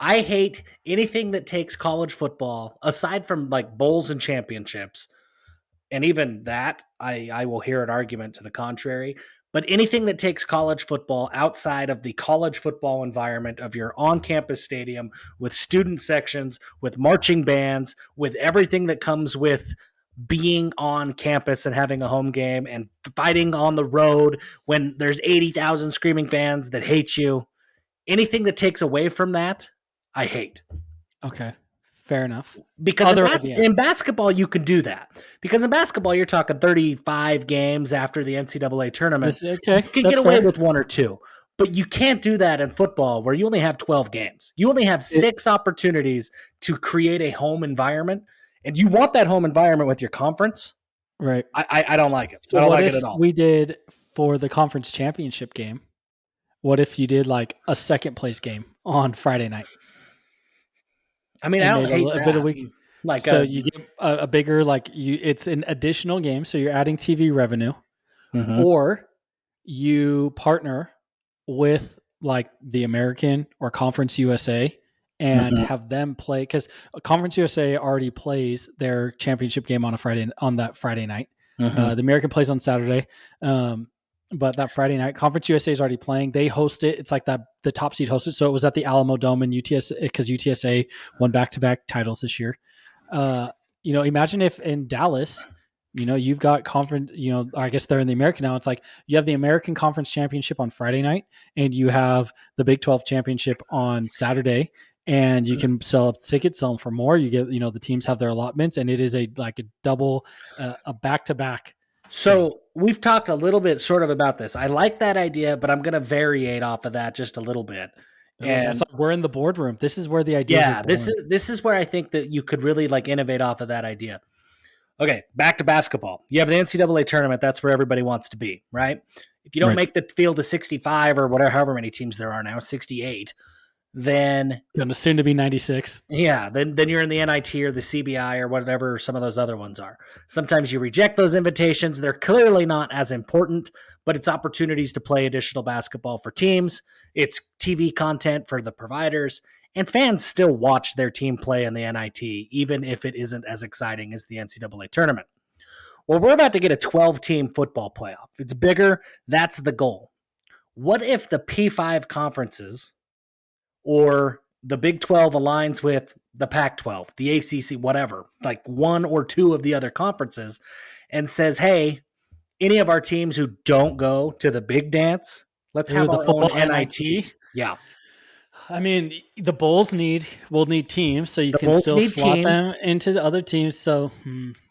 I hate anything that takes college football, aside from bowls and championships, and even that, I will hear an argument to the contrary, but anything that takes college football outside of the college football environment of your on-campus stadium with student sections, with marching bands, with everything that comes with being on campus and having a home game and fighting on the road when there's 80,000 screaming fans that hate you, anything that takes away from that, I hate. Okay, fair enough. Because in basketball, you can do that. Because in basketball, you're talking 35 games after the NCAA tournament. You can get away with 1 or 2. But you can't do that in football where you only have 12 games. You only have 6 opportunities to create a home environment. And you want that home environment with your conference. Right. I don't like it. So I don't like it at all. We did for the conference championship game. What if you did a second place game on Friday night? I mean, I and don't made hate a bit a that. week. Like So you get a bigger it's an additional game. So you're adding TV revenue, Mhm. or you partner with like the American or Conference USA and Mhm. have them play, because Conference USA already plays their championship game on that Friday night. Mhm. The American plays on Saturday, but that Friday night, Conference USA is already playing. They host it. It's like that the top seed hosted. So it was at the Alamo Dome in UTSA, because UTSA won back-to-back titles this year. Imagine if in Dallas, you've got conference, I guess they're in the American now. It's like you have the American Conference Championship on Friday night, and you have the Big 12 Championship on Saturday, and you can sell tickets, sell them for more. You get, the teams have their allotments, and it is a double, a back-to-back thing. So we've talked a little bit sort of about this. I like that idea, but I'm going to variate off of that just a little bit. Oh, that's And like we're in the boardroom. This is where the ideas are yeah, born. this is where I think that you could really like innovate off of that idea. Okay, back to basketball. You have the NCAA tournament. That's where everybody wants to be, right? If you don't Right. make the field of 65 or whatever, however many teams there are now, 68, then Going to soon to be 96. yeah, then you're in the NIT or the CBI or whatever some of those other ones are. Sometimes you reject those invitations. They're clearly not as important, but it's opportunities to play additional basketball for teams. It's TV content for the providers, and fans still watch their team play in the NIT, even if it isn't as exciting as the NCAA tournament. Well, we're about to get a 12-team football playoff. It's bigger. That's the goal. What if the P5 conferences or the Big 12 aligns with the Pac 12, the ACC, whatever, like one or two of the other conferences, and says, hey, any of our teams who don't go to the big dance, let's Ooh, have the our own football NIT. NIT. Yeah. I mean, the Bulls will need teams, so you The can Bulls still need slot teams. them into other teams. So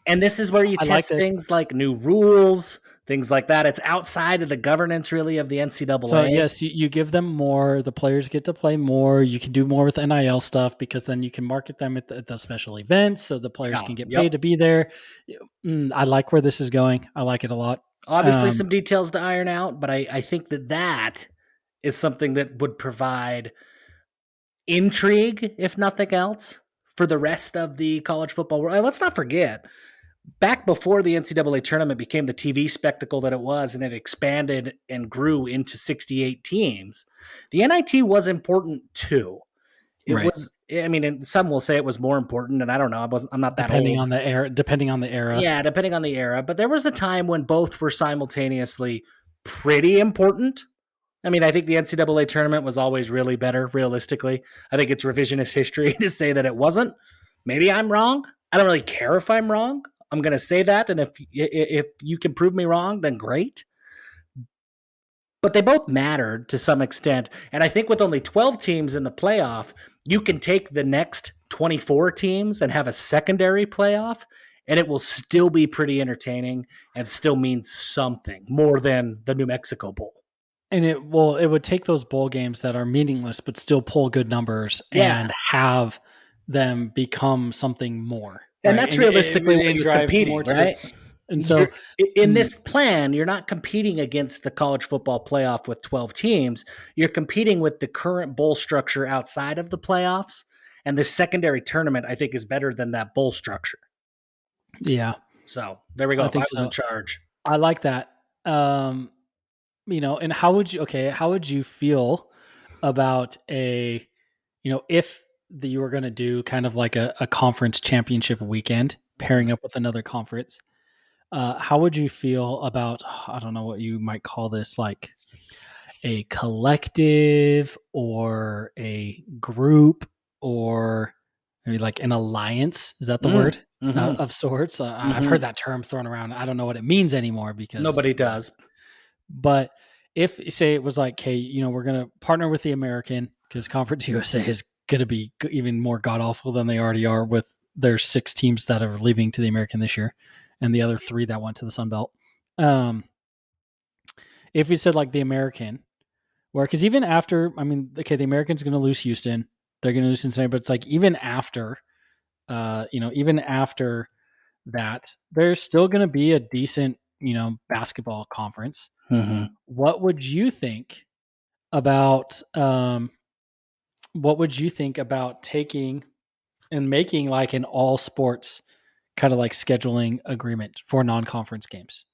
And this is where you I like test this. things like new rules, things like that. It's outside of the governance, really, of the So NCAA. yes, you give them more. The players get to play more. You can do more with NIL stuff, because then you can market them at the special events, so the players Yeah. can get paid Yep. to be there. I like where this is going. I like it a lot. Obviously, Um, some details to iron out, but I think that is something that would provide intrigue, if nothing else, for the rest of the college football world. And let's not forget, back before the NCAA tournament became the TV spectacle that it was, and it expanded and grew into 68 teams, the NIT was important too. It right. was, I mean, and some will say it was more important, and I don't know. I'm not that Depending old. on the era. Depending on the era. Yeah, depending on the era. But there was a time when both were simultaneously pretty important. I mean, I think the NCAA tournament was always really better, realistically. I think it's revisionist history to say that it wasn't. Maybe I'm wrong. I don't really care if I'm wrong. I'm going to say that, and if you can prove me wrong, then great. But they both mattered to some extent, and I think with only 12 teams in the playoff, you can take the next 24 teams and have a secondary playoff, and it will still be pretty entertaining and still mean something more than the New Mexico Bowl. And it would take those bowl games that are meaningless but still pull good numbers Yeah. and have them become something more, And right? that's realistically what And you're drive competing, more to the. right? And so, In this plan, you're not competing against the college football playoff with 12 teams. You're competing with the current bowl structure outside of the playoffs. And the secondary tournament, I think, is better than that bowl structure. yeah, So there we go. I If I think was in so. charge, I like that. And how would you feel about if you were going to do kind of like a conference championship weekend pairing up with another conference? How would you feel about, I don't know what you might call this, like a collective or a group, or maybe like an alliance? Is that the word mm-hmm. of sorts? I've Mm-hmm. heard that term thrown around. I don't know what it means anymore, because Nobody does. but if, say, it was like, hey, we're going to partner with the American, because Conference USA is going to be even more god awful than they already are, with their 6 teams that are leaving to the American this year, and the other 3 that went to the Sun Belt. If we said like the American, where, because even after, I mean, okay, the American's going to lose Houston, they're going to lose Cincinnati, but it's like even after, even after that, there's still going to be a decent, basketball conference. Mm-hmm. What would you think about what would you think about taking and making like an all sports kind of like scheduling agreement for non-conference games.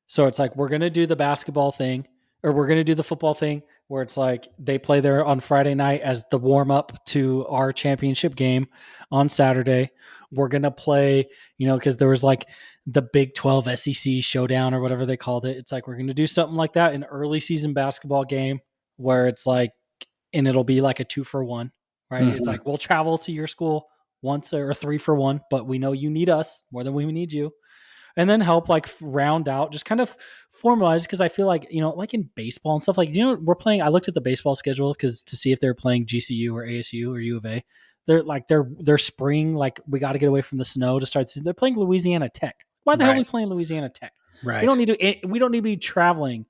So it's like we're going to do the basketball thing or we're going to do the football thing where it's like they play there on Friday night as the warm up to our championship game on Saturday. We're going to play, because there was like the Big 12 SEC showdown or whatever they called it. It's like we're going to do something like that, an early season basketball game where it's like, and it'll be like a 2-for-1, right? It's like we'll travel to your school once or 3-for-1, but we know you need us more than we need you, and then help like round out, just kind of formalize. Because I feel like, like in baseball and stuff, like, we're playing, I looked at the baseball schedule because to see if they're playing GCU or ASU or U of A. They're like, their spring, like we got to get away from the snow to start the season. They're playing Louisiana Tech. Why the hell are we playing Louisiana Tech? Right. We don't need to be traveling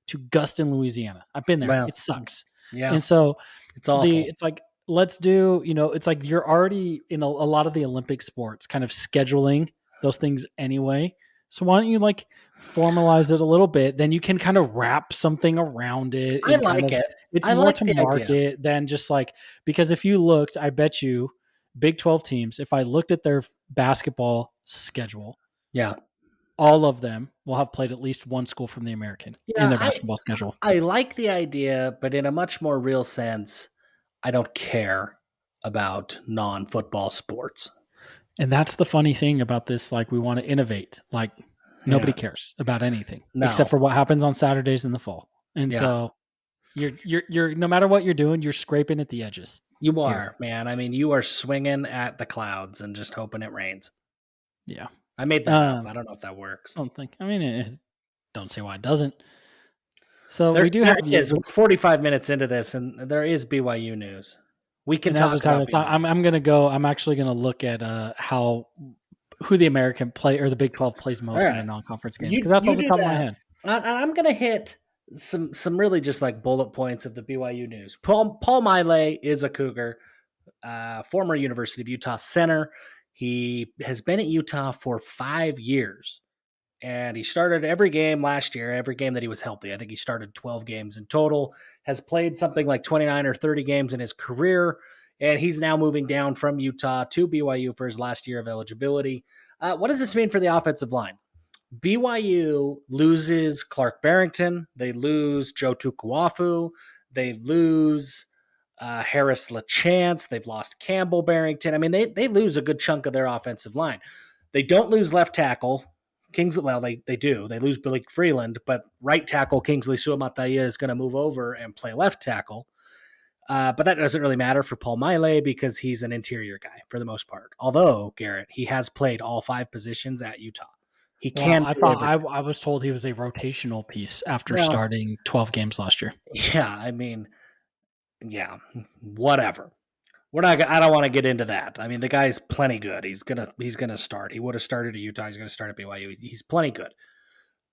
to Guston, Louisiana. I've been there. Well, it sucks. Yeah. And so it's awful. It's like, let's do, it's like you're already in a lot of the Olympic sports kind of scheduling those things anyway. So why don't you like formalize it a little bit? Then you can kind of wrap something around it. I like it. It's more to market than just like, because if you looked, I bet you Big 12 teams, if I looked at their basketball schedule, yeah, all of them will have played at least one school from the American in their basketball schedule. I like the idea, but in a much more real sense, I don't care about non-football sports. And that's the funny thing about this. Like, we want to innovate. Like, nobody cares about anything except for what happens on Saturdays in the fall. And so you're no matter what you're doing, you're scraping at the edges. You are, man. I mean, you are swinging at the clouds and just hoping it rains. Yeah. I made that up. I don't know if that works. Don't say why it doesn't. So we do have 45 minutes into this, and there is BYU news. We can talk about it. I'm actually going to look at who the American play or the Big 12 plays most in a non-conference game, because that's off the top of my head. I'm going to hit some really just like bullet points of the BYU news. Paul Miley is a Cougar, former University of Utah center. He has been at Utah for 5 years, and he started every game last year, every game that he was healthy. I think he started 12 games in total, has played something like 29 or 30 games in his career, and he's now moving down from Utah to BYU for his last year of eligibility. What does this mean for the offensive line? BYU loses Clark Barrington. They lose Joe Tukuafu. They lose Harris LaChance. They've lost Campbell Barrington. I mean, they lose a good chunk of their offensive line. They don't lose left tackle. They do. They lose Blake Freeland, but right tackle Kingsley Suamataia is going to move over and play left tackle. But that doesn't really matter for Paul Miley because he's an interior guy for the most part. Although, Garrett, he has played all 5 positions at Utah. He can. I was told he was a rotational piece after starting 12 games last year. Yeah, I mean, whatever. I don't want to get into that. I mean, the guy's plenty good. He's gonna start. He would have started at Utah. He's gonna start at BYU. He's plenty good.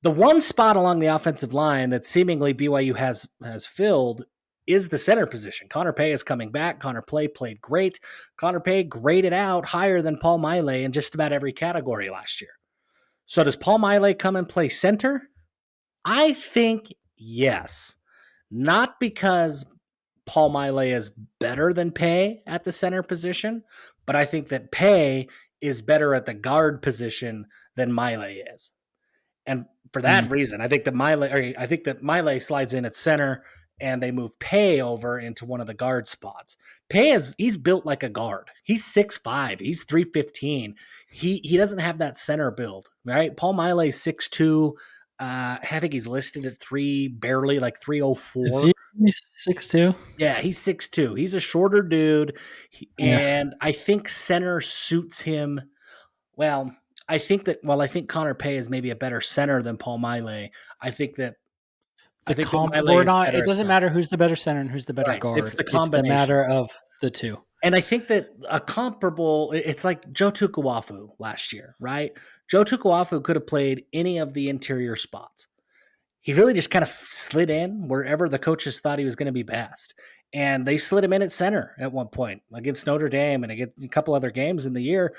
The one spot along the offensive line that seemingly BYU has filled is the center position. Connor Pay is coming back. Connor Pay played great. Connor Pay graded out higher than Paul Miley in just about every category last year. So does Paul Miley come and play center? I think yes. Not because Paul Miley is better than Pay at the center position, but I think that Pay is better at the guard position than Miley is. And for that reason, I think that Miley slides in at center and they move Pay over into one of the guard spots. He's built like a guard. He's 6'5", he's 315. He doesn't have that center build, right? Paul Miley's 6'2". I think he's listed at barely like 304. Is he 6'2"? Yeah, he's 6'2". He's a shorter dude, and I think center suits him. Well, I think Connor Pay is maybe a better center than Paul Miley. It doesn't matter who's the better center and who's the better guard. It's the combination. It's the matter of the two. And I think that a comparable, it's like Joe Tukuafu last year, right? Joe Tukuafu could have played any of the interior spots. He really just kind of slid in wherever the coaches thought he was going to be best. And they slid him in at center at one point against Notre Dame and against a couple other games in the year.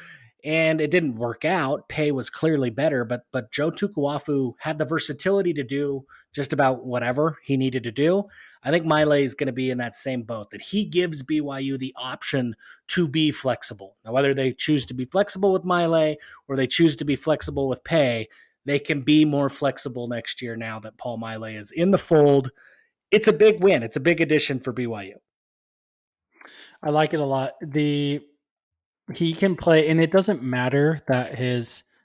and it didn't work out. Pay was clearly better, but Joe Tukuafu had the versatility to do just about whatever he needed to do. I think Miley is going to be in that same boat, that he gives BYU the option to be flexible. Now, whether they choose to be flexible with Miley or they choose to be flexible with Pay, they can be more flexible next year now that Paul Miley is in the fold. It's a big win. It's a big addition for BYU. I like it a lot. He can play, and it doesn't matter that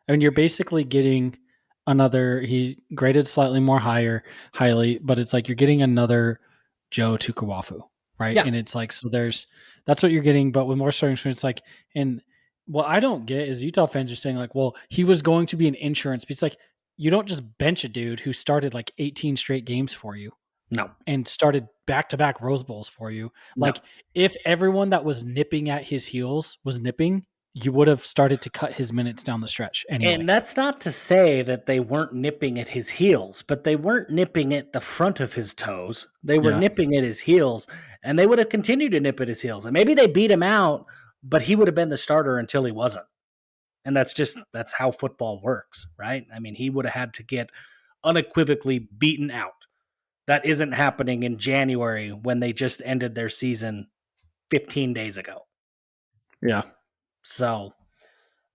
you're basically getting another. He graded slightly more highly, but it's like you're getting another Joe Tukuafu, right? Yeah. And it's like, so that's what you're getting, but with more starting strength, it's like, and what I don't get is Utah fans are saying like, well, he was going to be an insurance, but it's like, you don't just bench a dude who started like 18 straight games for you. No. And started back-to-back Rose Bowls for you. No. Like, if everyone that was nipping at his heels was nipping, you would have started to cut his minutes down the stretch anyway. And that's not to say that they weren't nipping at his heels, but they weren't nipping at the front of his toes. They were nipping at his heels, and they would have continued to nip at his heels. And maybe they beat him out, but he would have been the starter until he wasn't. And that's how football works, right? I mean, he would have had to get unequivocally beaten out. That isn't happening in January when they just ended their season 15 days ago. Yeah. So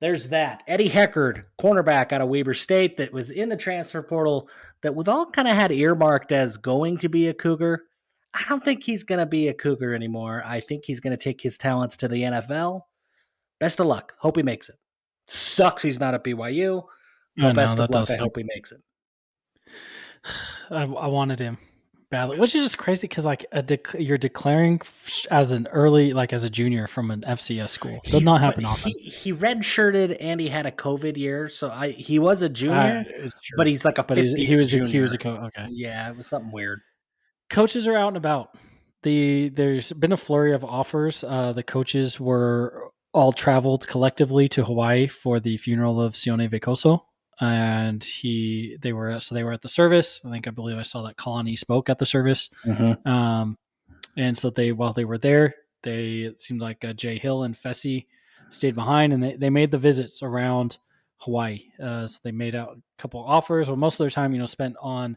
there's that. Eddie Heckard, cornerback out of Weber State that was in the transfer portal that we've all kind of had earmarked as going to be a Cougar. I don't think he's going to be a Cougar anymore. I think he's going to take his talents to the NFL. Best of luck. Hope he makes it. Sucks he's not at BYU, but best of luck. I hope he makes it. I wanted him badly, which is just crazy because like you're declaring as a junior from an FCS school. Does not happen often. He redshirted and he had a COVID year, so he was a junior, but he's like a 50 he was junior. a coach. Okay, yeah, it was something weird. Coaches are out and about. There's been a flurry of offers. The coaches were all traveled collectively to Hawaii for the funeral of Sione Vekoso. And they were at the service. I believe I saw that Kalani spoke at the service. Mm-hmm. And so while they were there, it seemed like Jay Hill and Fessy stayed behind, and they made the visits around Hawaii. So they made out a couple of offers, or most of their time, spent on.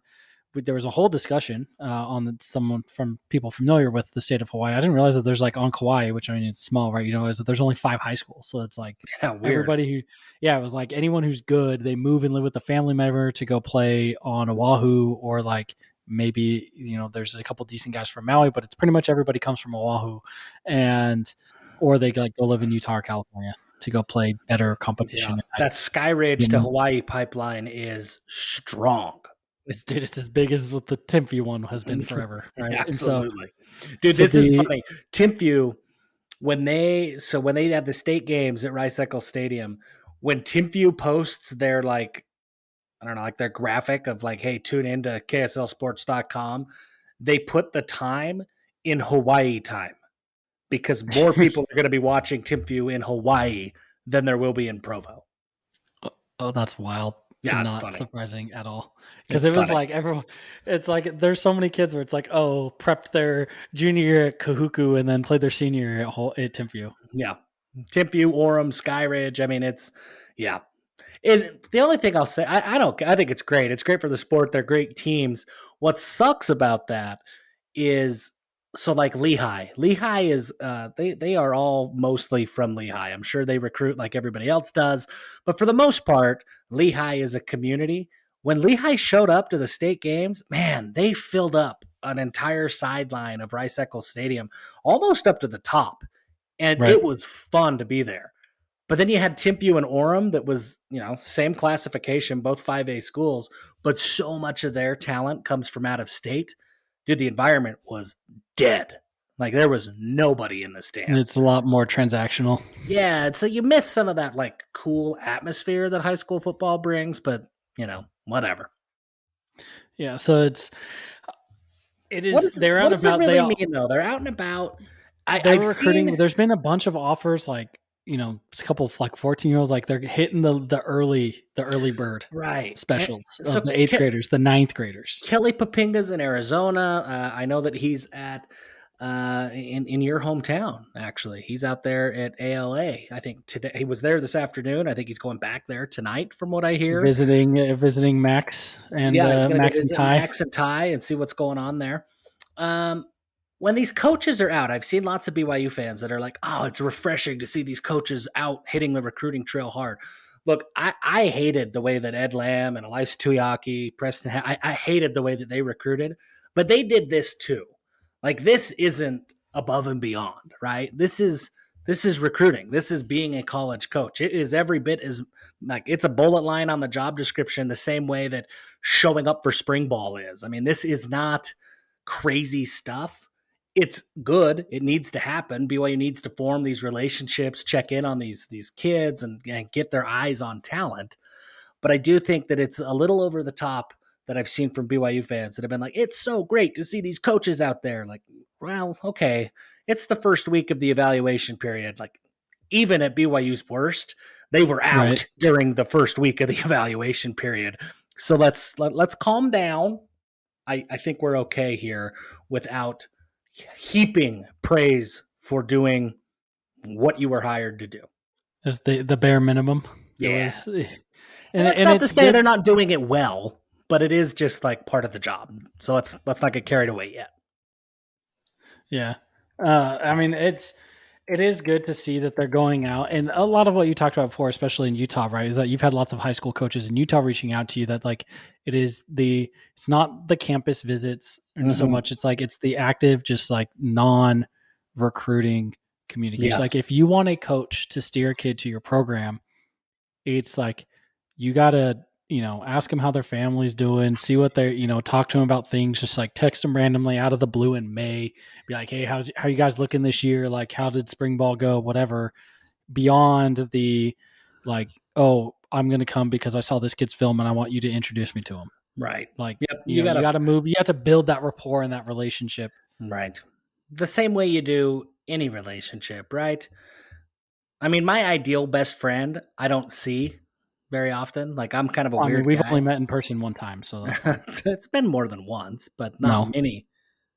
There was a whole discussion on someone from people familiar with the state of Hawaii. I didn't realize that there's like on Kauai, which it's small, right? Is that there's only 5 high schools. So it's like everybody it was like anyone who's good, they move and live with a family member to go play on Oahu, or like maybe, there's a couple decent guys from Maui, but it's pretty much everybody comes from Oahu, or they like go live in Utah or California to go play better competition. Yeah. That Skyridge to Hawaii pipeline is strong. It's as big as what the Timpview one has been forever, right? Absolutely. Dude, this is funny. Timpview, when they had the state games at Rice-Eccles Stadium, when Timpview posts their their graphic of like, hey, tune in to KSLSports.com, they put the time in Hawaii time because more people are going to be watching Timpview in Hawaii than there will be in Provo. Oh, that's wild. Yeah, not funny. Surprising at all, because it was like everyone. It's like there's so many kids where it's like, oh, prepped their junior year at Kahuku and then played their senior year at Timpview. Yeah, Timpview, Orem, Skyridge. I mean, the only thing I'll say, I think it's great. It's great for the sport. They're great teams. What sucks about that is, so like Lehigh is they are all mostly from Lehigh. I'm sure they recruit like everybody else does, but for the most part, Lehigh is a community. When Lehigh showed up to the state games, man, they filled up an entire sideline of Rice-Eccles Stadium, almost up to the top, and It was fun to be there. But then you had Timpview and Orem that was, same classification, both 5A schools, but so much of their talent comes from out of state. Dude, the environment was dead. Like there was nobody in the stands. It's a lot more transactional. Yeah, so you miss some of that like cool atmosphere that high school football brings, but whatever. Yeah, so it is. They're out and about. What does it really mean though? They're out and about. They're recruiting. There's been a bunch of offers, like a couple of like 14-year-olds, like they're hitting the early bird specials. So the 8th graders, the 9th graders. Kelly Papinga's in Arizona. I know that he's at in your hometown. Actually, he's out there at ALA. I think today he was there this afternoon. I think he's going back there tonight, from what I hear. Visiting Max and Yeah, he's going to go Max and visit Ty. Max and Ty and see what's going on there. Um, when these coaches are out, I've seen lots of BYU fans that are like, "Oh, it's refreshing to see these coaches out hitting the recruiting trail hard." Look, I hated the way that Ed Lamb and Elias Tuyaki, Preston, I hated the way that they recruited, but they did this too. Like, this isn't above and beyond, right? This is recruiting. This is being a college coach. It is every bit as like it's a bullet line on the job description, the same way that showing up for spring ball is. I mean, this is not crazy stuff. It's good. It needs to happen. BYU needs to form these relationships, check in on these kids, and get their eyes on talent. But I do think that it's a little over the top that I've seen from BYU fans that have been like, "It's so great to see these coaches out there." Like, well, okay, it's the first week of the evaluation period. Like, even at BYU's worst, they were out Right. during the first week of the evaluation period. So let's calm down. I think we're okay here without heaping praise for doing what you were hired to do. Is the bare minimum. It Yeah. was, And that's and not to it's say good. they're not doing it well, but it is just like part of the job. So let's not get carried away yet. Yeah. I mean, it is good to see that they're going out, and a lot of what you talked about before, especially in Utah, right, is that you've had lots of high school coaches in Utah reaching out to you that like it's not the campus visits and so much. It's like it's the active, just like non-recruiting communication. Yeah. Like if you want a coach to steer a kid to your program, it's like you gotta ask them how their family's doing, see what they're talk to them about things, just like text them randomly out of the blue in May, be like, hey, how you guys looking this year, like how did spring ball go, whatever, beyond the like, oh, I'm gonna come because I saw this kid's film and I want you to introduce me to him. Right. Like, Yep. you gotta move, you have to build that rapport and that relationship. Right. The same way you do any relationship, right? I mean, my ideal best friend, I don't see very often. Like, I'm kind of a I mean, weird we've guy. only met in person one time, so that's fine. It's been more than once, but not No, many.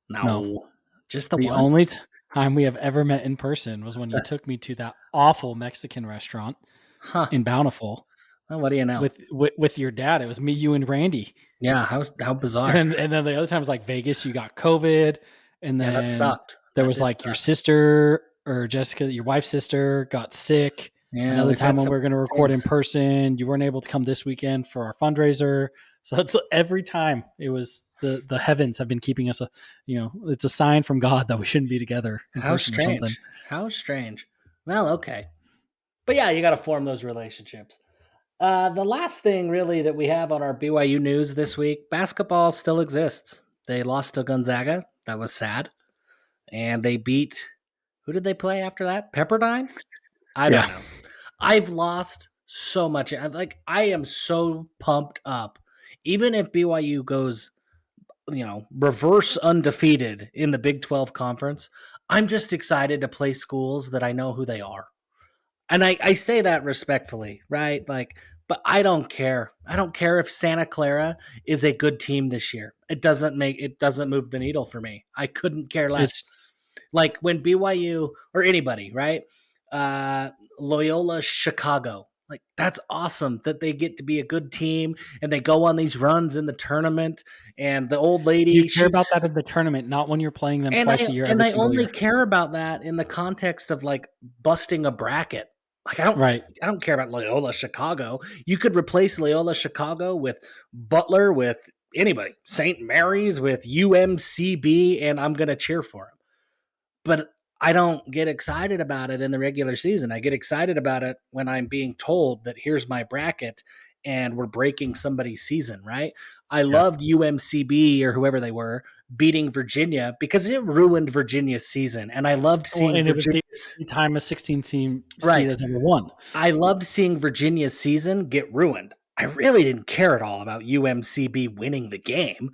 no. No, just the The one. only time we have ever met in person was when you took me to that awful Mexican restaurant Huh. in Bountiful Well, what do you know? with your dad. It was me, you, and Randy. Yeah, how bizarre. And then the other time was like Vegas. You got COVID, and Yeah, that then sucked. there That was did like your suck. sister or Jessica, your wife's sister, got sick. Yeah, Another we've time had when some we were going to record in things. person, you weren't able to come this weekend for our fundraiser. So it's every time it was the heavens have been keeping us it's a sign from God that we shouldn't be together in How person or something. strange. How strange. Well, okay. But yeah, you got to form those relationships. The last thing really that we have on our BYU news this week, basketball still exists. They lost to Gonzaga. That was sad. And they beat, who did they play after that? Pepperdine? I don't Yeah. know. I've lost so much. I am so pumped up. Even if BYU goes, reverse undefeated in the Big 12 conference, I'm just excited to play schools that I know who they are. And I say that respectfully, right? Like, but I don't care. I don't care if Santa Clara is a good team this year. It doesn't move the needle for me. I couldn't care less. It's Like when BYU or anybody, right? Loyola Chicago. Like, that's awesome that they get to be a good team and they go on these runs in the tournament. And the old you lady, care about she's that in the tournament, not when you're playing them and twice I a year, and every I single only year. care about that in the context of like busting a bracket. Like, Right. I don't care about Loyola Chicago. You could replace Loyola Chicago with Butler, with anybody, St. Mary's, with UMCB, and I'm gonna cheer for them. But I don't get excited about it in the regular season. I get excited about it when I'm being told that here's my bracket and we're breaking somebody's season, right? I Yeah. loved UMCB or whoever they were beating Virginia because it ruined Virginia's season. And I loved Well, seeing and it was the Virginia's only time a 16-team seed right. has ever won. I loved seeing Virginia's season get ruined. I really didn't care at all about UMCB winning the game.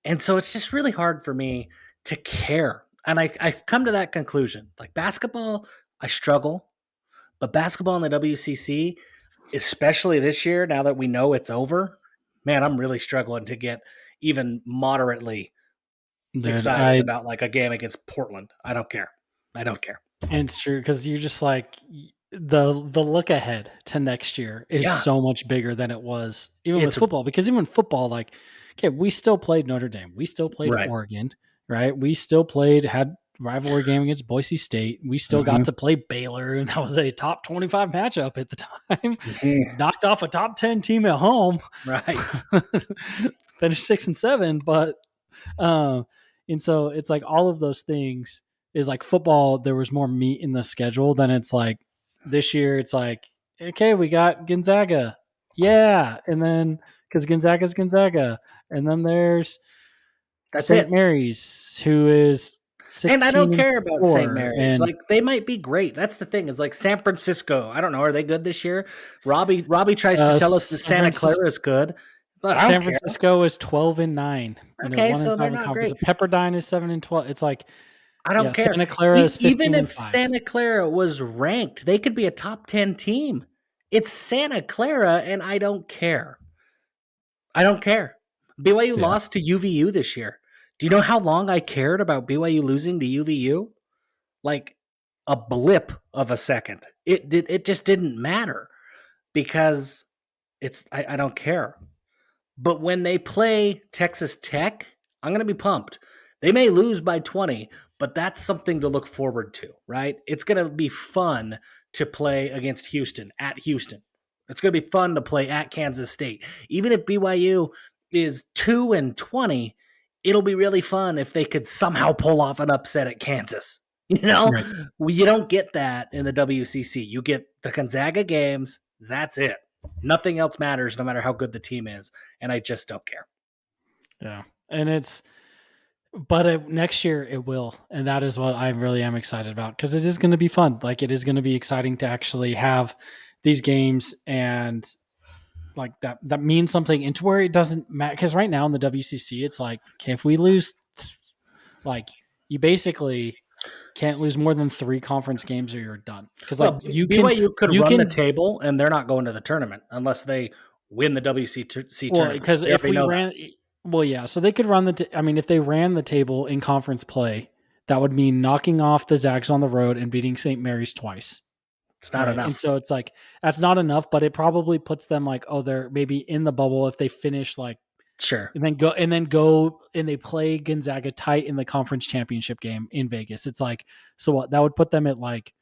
And so it's just really hard for me to care. And I've come to that conclusion. Like basketball, I struggle, but basketball in the WCC, especially this year, now that we know it's over, man, I'm really struggling to get even moderately Dude, excited about like a game against Portland. I don't care. I don't care. and it's true because you're just like the look ahead to next year is Yeah. so much bigger than it was even with It's football. Because even football, like, okay, we still played Notre Dame, we still played right. Oregon, right? We still had rivalry game against Boise State. We still got to play Baylor, and that was a top 25 matchup at the time. Knocked off a top 10 team at home, Right. finished 6-7, but and so it's like all of those things is like football. There was more meat in the schedule than it's like this year. It's like, okay, we got Gonzaga. Yeah. And then because Gonzaga's Gonzaga. And then there's That's St. it. Mary's, who is And I don't 16 care about St. 4. Mary's. And Like they might be great. That's the thing. Is like San Francisco. I don't know. Are they good this year? Robbie tries to tell us that Santa Clara is good, but I don't San care. Francisco is 12-9. And Okay, they're 1-5 so they're in not conference. great. Pepperdine is 7-12. It's like, I don't care. Santa Clara is 15 Even if and 5. Santa Clara was ranked, they could be a top 10 team. It's Santa Clara, and I don't care. I don't care. BYU lost to UVU this year. Do you know how long I cared about BYU losing to UVU? Like a blip of a second. It just didn't matter because I don't care. But when they play Texas Tech, I'm going to be pumped. They may lose by 20, but that's something to look forward to, right? It's going to be fun to play against Houston, at Houston. It's going to be fun to play at Kansas State. Even if BYU is 2-20, it'll be really fun if they could somehow pull off an upset at Kansas. You know, Right. You don't get that in the WCC. You get the Gonzaga games. That's it. Nothing else matters, no matter how good the team is. And I just don't care. Yeah. And but next year it will. And that is what I really am excited about because it is going to be fun. Like it is going to be exciting to actually have these games and like that means something into where it doesn't matter. Because right now in the WCC, it's like, okay, if we lose, like you basically can't lose more than 3 conference games or you're done. Because like BYU could run the table and they're not going to the tournament unless they win the WCC tournament. Because if we ran, so they could run if they ran the table in conference play, that would mean knocking off the Zags on the road and beating St. Mary's twice. It's not enough. And so it's like, that's not enough, but it probably puts them like, oh, they're maybe in the bubble if they finish like, sure. And then go and they play Gonzaga tight in the conference championship game in Vegas. It's like, so what that would put them at like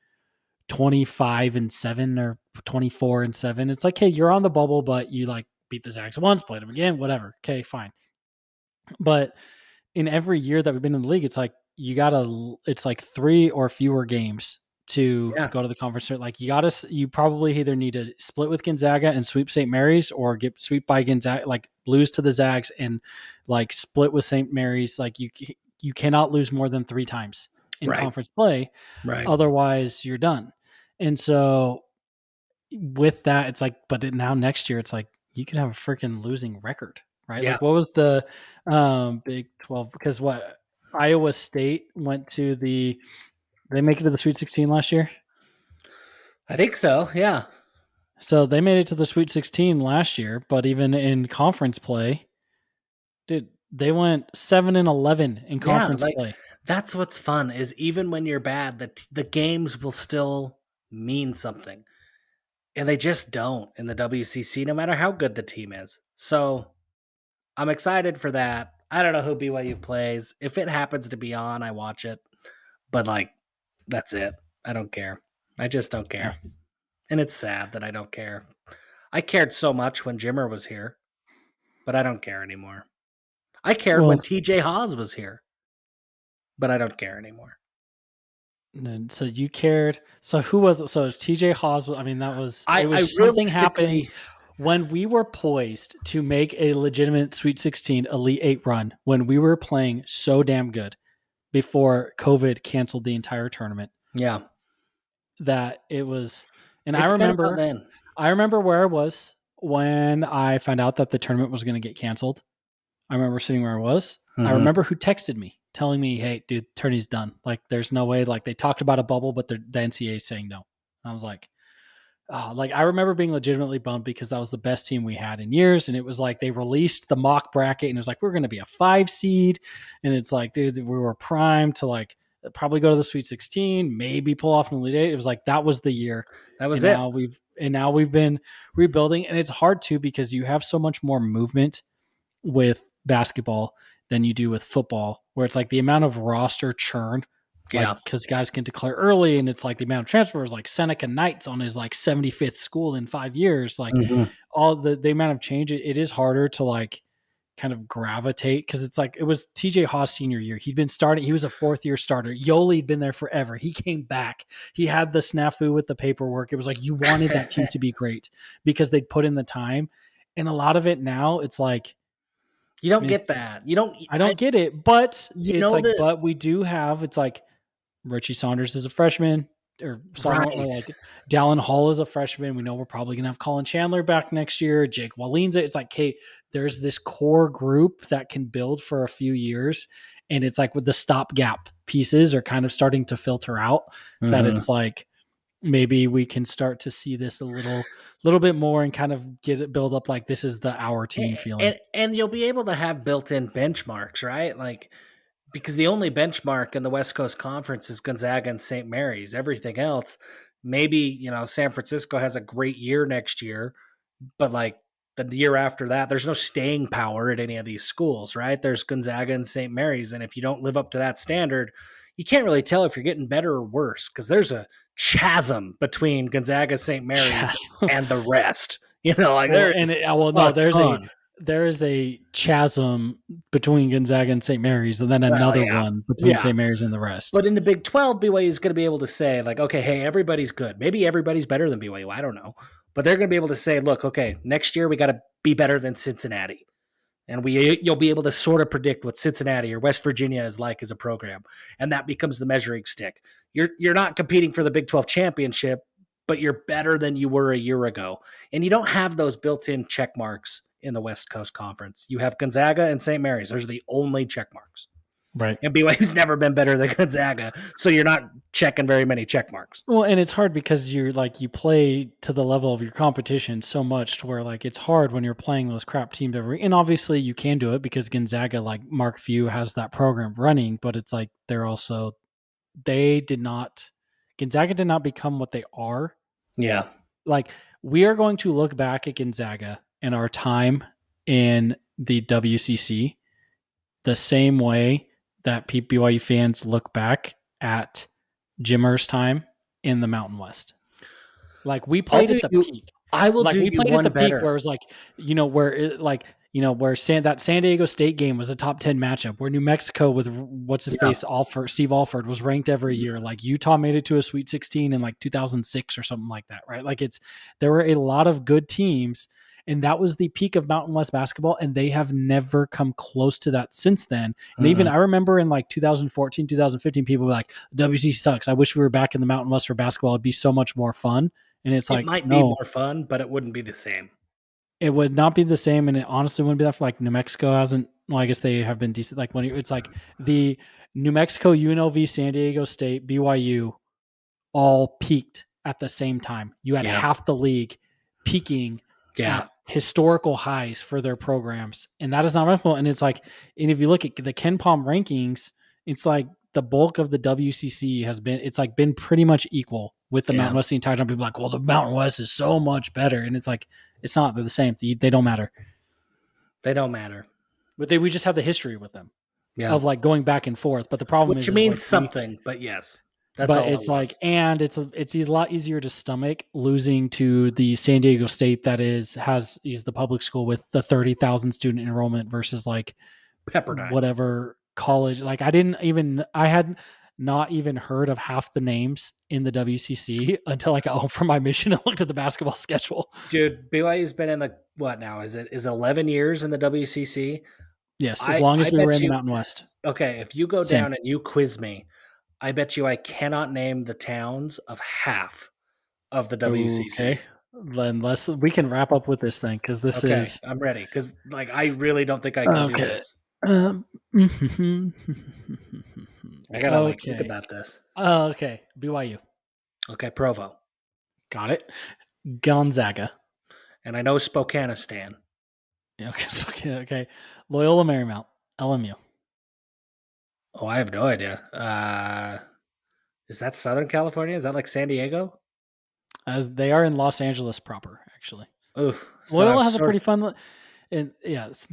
25-7 or 24-7. It's like, hey, you're on the bubble, but you like beat the Zags once, played them again, whatever. Okay, fine. But in every year that we've been in the league, it's like it's like 3 or fewer games to go to the conference. Like you probably either need to split with Gonzaga and sweep St. Mary's or get sweep by Gonzaga, like lose to the Zags and like split with St. Mary's. Like you cannot lose more than 3 times in conference play. Right. Otherwise you're done. And so with that, it's like, but now next year, it's like you could have a freaking losing record, right? Yeah. Like what was the Big 12? Because Iowa State went to they make it to the Sweet 16 last year? I think so, yeah. So they made it to the Sweet 16 last year, but even in conference play, dude, they went 7-11 in conference play. That's what's fun is even when you're bad, the games will still mean something. And they just don't in the WCC, no matter how good the team is. So I'm excited for that. I don't know who BYU plays. If it happens to be on, I watch it. But like, that's it. I don't care. I just don't care. Yeah. And it's sad that I don't care. I cared so much when Jimmer was here, but I don't care anymore. I cared when TJ Haas was here, but I don't care anymore. And so you cared. So who was it? So it was TJ Haas. I mean, that was, something happened when we were poised to make a legitimate Sweet 16 Elite 8 run, when we were playing so damn good before COVID canceled the entire tournament. Yeah. That it was, and I remember where I was when I found out that the tournament was going to get canceled. I remember sitting where I was. Mm-hmm. I remember who texted me telling me, hey, dude, tourney's done. Like, there's no way. Like, they talked about a bubble, but the NCAA is saying no. And I was like, like I remember being legitimately bummed because that was the best team we had in years, and it was like they released the mock bracket, and it was like we're going to be a 5 seed, and it's like, dude, we were primed to like probably go to the Sweet 16, maybe pull off an Elite Eight. It was like that was the year, That was and it. now we've been rebuilding, and it's hard too because you have so much more movement with basketball than you do with football, where it's like the amount of roster churn, like Yeah. because guys can declare early, and it's like the amount of transfers, like Seneca Knights on his like 75th school in 5 years, like Mhm. all the amount of change. It is harder to like kind of gravitate because it's like it was TJ Haas senior year. He'd been starting, he was a 4th year starter. Yoli'd been there forever. He came back. He had the snafu with the paperwork. It was like you wanted that team to be great because they'd put in the time. And a lot of it now, it's like, You don't man, get that. You don't. I don't get it, but You it's know like, that, but we do have, it's like Richie Saunders is a freshman, or sophomore, or right? like Dallin Hall is a freshman. We know we're probably gonna have Colin Chandler back next year. Jake Wallin's it. It's like, Kate, there's this core group that can build for a few years, and it's like with the stopgap pieces are kind of starting to filter out. That Mhm. it's like maybe we can start to see this a little bit more and kind of get it build up like this is the our team feeling. And you'll be able to have built-in benchmarks, right? Like, because the only benchmark in the West Coast Conference is Gonzaga and St. Mary's. Everything else, maybe, San Francisco has a great year next year, but like the year after that, there's no staying power at any of these schools, right? There's Gonzaga and St. Mary's. And if you don't live up to that standard, you can't really tell if you're getting better or worse because there's a chasm between Gonzaga, St. Mary's, Yes. and the rest. Like Well, there and is no, a ton. there is a chasm between Gonzaga and St. Mary's, and then Well, another yeah. one between Yeah. St. Mary's and the rest. But in the Big 12, BYU is going to be able to say, like, okay, hey, everybody's good. Maybe everybody's better than BYU. I don't know. But they're going to be able to say, look, okay, next year we got to be better than Cincinnati. And you'll be able to sort of predict what Cincinnati or West Virginia is like as a program. And that becomes the measuring stick. You're not competing for the Big 12 championship, but you're better than you were a year ago. And you don't have those built-in check marks in the West Coast Conference. You have Gonzaga and St. Mary's. Those are the only check marks. Right. And BYU's never been better than Gonzaga, so you're not checking very many check marks. Well, and it's hard because you're like you play to the level of your competition so much to where like it's hard when you're playing those crap teams every. And obviously you can do it because Gonzaga, like Mark Few, has that program running, but it's like they did not Gonzaga did not become what they are. Yeah. Like we are going to look back at Gonzaga and our time in the WCC the same way that BYU fans look back at Jimmer's time in the Mountain West. Like we played at the peak. I will Like do we you played at one the peak better. where it was like, where it like, where that San Diego State game was a top 10 matchup, where New Mexico with what's his Yeah. face, Steve Alford was ranked every year. Like Utah made it to a Sweet 16 in like 2006 or something like that, right? Like there were a lot of good teams, and that was the peak of Mountain West basketball, and they have never come close to that since then. And even I remember in like 2014, 2015, people were like, WC sucks. I wish we were back in the Mountain West for basketball. It'd be so much more fun. And it's It like, might be no, more fun, but it wouldn't be the same. it would not be the same. And it honestly wouldn't be that for like New Mexico hasn't, well, I guess they have been decent. Like when it's like the New Mexico, UNLV, San Diego State, BYU all peaked at the same time. You had Yeah. half the league peaking Yeah. at historical highs for their programs. And that is not remarkable. And it's like, and if you look at the Ken Palm rankings, it's like the bulk of the WCC has been, it's like been pretty much equal with the Mountain West the entire time. People are like, well, the Mountain West is so much better. And it's like, it's not, they're the same. They don't matter. They don't matter. But we just have the history with them Yeah. of like going back and forth. But the problem Which is means like something, but yes. That's but all it's it was. like, and it's a lot easier to stomach losing to the San Diego State that is the public school with the 30,000 student enrollment versus like Pepperdine. whatever college. Like I had not even heard of half the names in the WCC until I got home from my mission and looked at the basketball schedule. Dude, BYU's been in the what now? Is 11 years in the WCC? Yes, as long as I we were bet in the you. Mountain West. Okay, if you go Same. down and you quiz me, I bet you I cannot name the towns of half of the WCC. Okay. Then we can wrap up with this thing because this Okay, is I'm ready because like I really don't think I can do okay. this. Um, I gotta like think okay. about this. Okay. BYU. Okay, Provo. Got it. Gonzaga. And I know Spokanistan. Yeah, okay. Loyola Marymount. LMU. Oh, I have no idea. Is that Southern California? Is that like San Diego? As they are in Los Angeles proper, actually. Oof. So I'm Loyola has a sort pretty fun, and yeah, it's,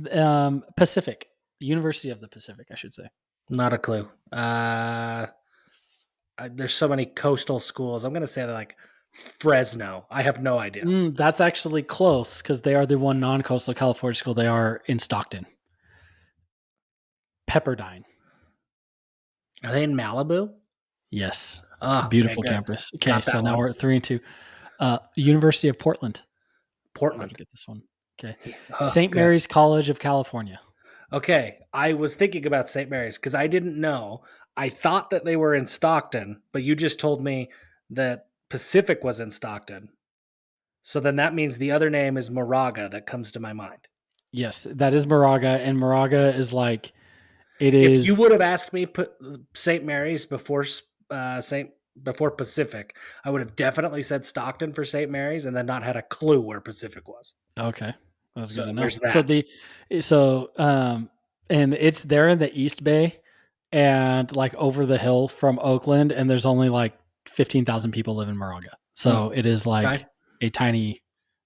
Pacific, University of the Pacific, I should say. not a clue. There's so many coastal schools. I'm gonna say like Fresno. I have no idea. That's actually close because they are the one non-coastal California school. They are in Stockton. Pepperdine. Are they in Malibu? Yes. Oh, Beautiful okay, campus. Okay, got that so now one. we're at 3-2. University of Portland. How Portland. to get this one? Okay. Oh, St. good. Mary's College of California. Okay, I was thinking about St. Mary's because I didn't know. I thought that they were in Stockton, but you just told me that Pacific was in Stockton. So then that means the other name is Moraga that comes to my mind. Yes, that is Moraga, and Moraga is like If you would have asked me put St. Mary's before before Pacific, I would have definitely said Stockton for St. Mary's and then not had a clue where Pacific was. Okay. That's So good to know. there's that. And it's there in the East Bay and like over the hill from Oakland, and there's only like 15,000 people live in Moraga. So it is like Okay. a tiny,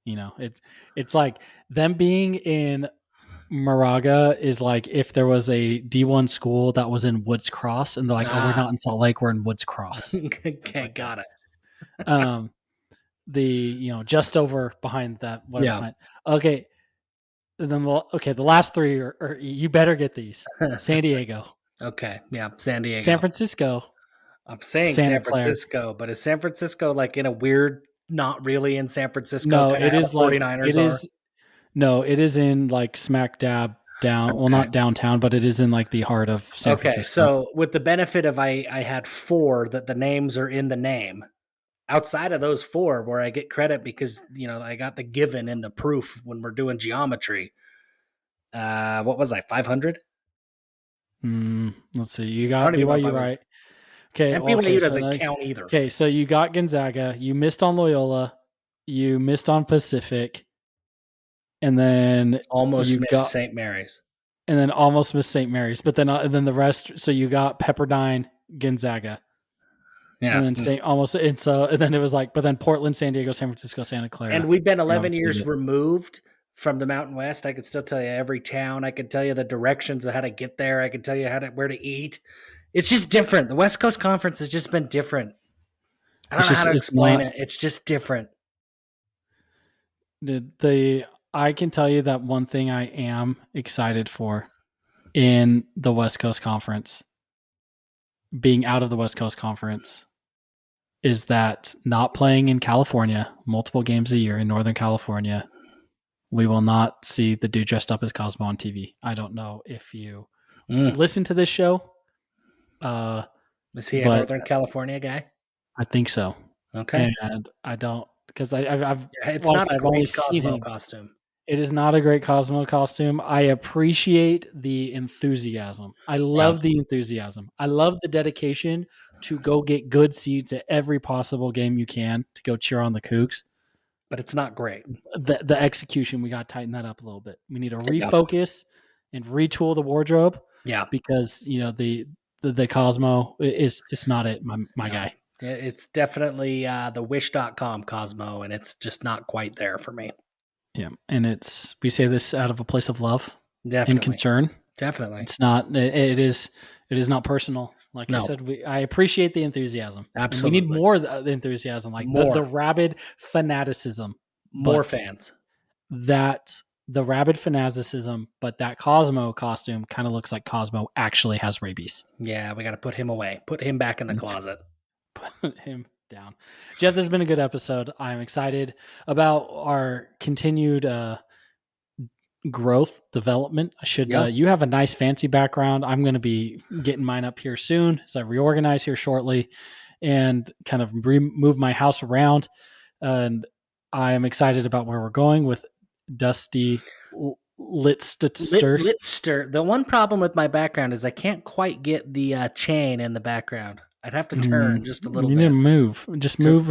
it's like them being in Moraga is like if there was a D1 school that was in Woods Cross and they're like, oh, we're not in Salt Lake, we're in Woods Cross. Okay, like got it. Just over behind that. Yeah. Behind. Okay. And then, the last three are you better get these. San Diego. Okay. Yeah. San Diego. San Francisco. I'm saying Santa San Francisco, but is San Francisco like in a weird, not really in San Francisco? No, it is like 49ers it is. No, it is in like smack dab down. Okay. Well, not downtown, but it is in like the heart of San Francisco. So with the benefit of I had 4 that the names are in the name. Outside of those 4, where I get credit because I got the given in the proof when we're doing geometry. What was I 500? Let's see. You got BYU right. Okay, and BYU doesn't count either. Okay, so you got Gonzaga. You missed on Loyola. You missed on Pacific. And then almost missed St. Mary's. And then almost missed St. Mary's. But then the rest, so you got Pepperdine, Gonzaga. Yeah. And then and then it was like, but then Portland, San Diego, San Francisco, Santa Clara. And we've been 11 years removed from the Mountain West. I could still tell you every town. I could tell you the directions of how to get there. I could tell you where to eat. It's just different. The West Coast Conference has just been different. I don't know how to explain it. It's just different. I can tell you that one thing I am excited for in the West Coast Conference, being out of the West Coast Conference, is that not playing in California multiple games a year in Northern California, we will not see the dude dressed up as Cosmo on TV. I don't know if you listen to this show. Is he a Northern California guy? I think so. Okay. And I don't, because I've it's not a great Cosmo costume. It is not a great Cosmo costume. I appreciate the enthusiasm. I love the enthusiasm. I love the dedication to go get good seats at every possible game you can to go cheer on the Cougs. But it's not great. The execution, we got to tighten that up a little bit. We need to refocus and retool the wardrobe. Yeah. Because, the Cosmo is not it, my guy. It's definitely the wish.com Cosmo, and it's just not quite there for me. Yeah, and we say this out of a place of love and concern. Definitely, it's not. It is not personal. Like I said, I appreciate the enthusiasm. Absolutely, and we need more of the enthusiasm, like the rabid fanaticism. More fans. The rabid fanaticism, but that Cosmo costume kind of looks like Cosmo actually has rabies. Yeah, we got to put him away. Put him back in the closet. Put him down. Jeff, this has been a good episode. I'm excited about our continued growth, development. You have a nice fancy background. I'm going to be getting mine up here soon as I reorganize here shortly and kind of move my house around. And I am excited about where we're going with Dusty Litster. The one problem with my background is I can't quite get the chain in the background. I'd have to turn just a little bit. You need to move. Just move.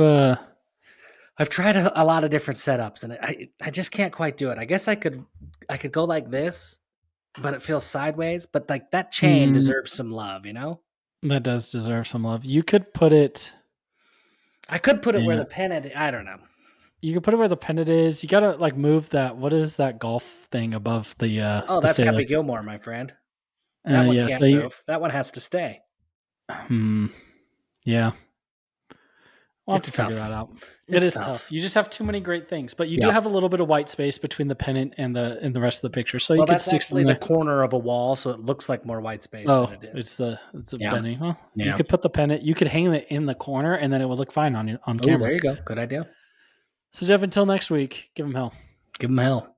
I've tried a lot of different setups, and I just can't quite do it. I guess I could go like this, but it feels sideways. But like that chain deserves some love, you know? That does deserve some love. You could put it. I could put it where the pennant. I don't know. You can put it where the pennant is. You gotta like move that. What is that golf thing above the? Oh, the that's sailor? Happy Gilmore, my friend. That one can't move. That one has to stay. Yeah. We'll It's have to tough. figure that out. It's It is tough. You just have too many great things, but you do Yeah. have a little bit of white space between the pennant and the rest of the picture. So you Well, could that's stick actually some the there. corner of a wall, so it looks like more white space than it is. It's a Yeah. bending. Well, you Yeah. could put the pennant. You could hang it in the corner, and then it would look fine on Oh, camera. there you go. Good idea. So Jeff, until next week, give him hell. Give him hell.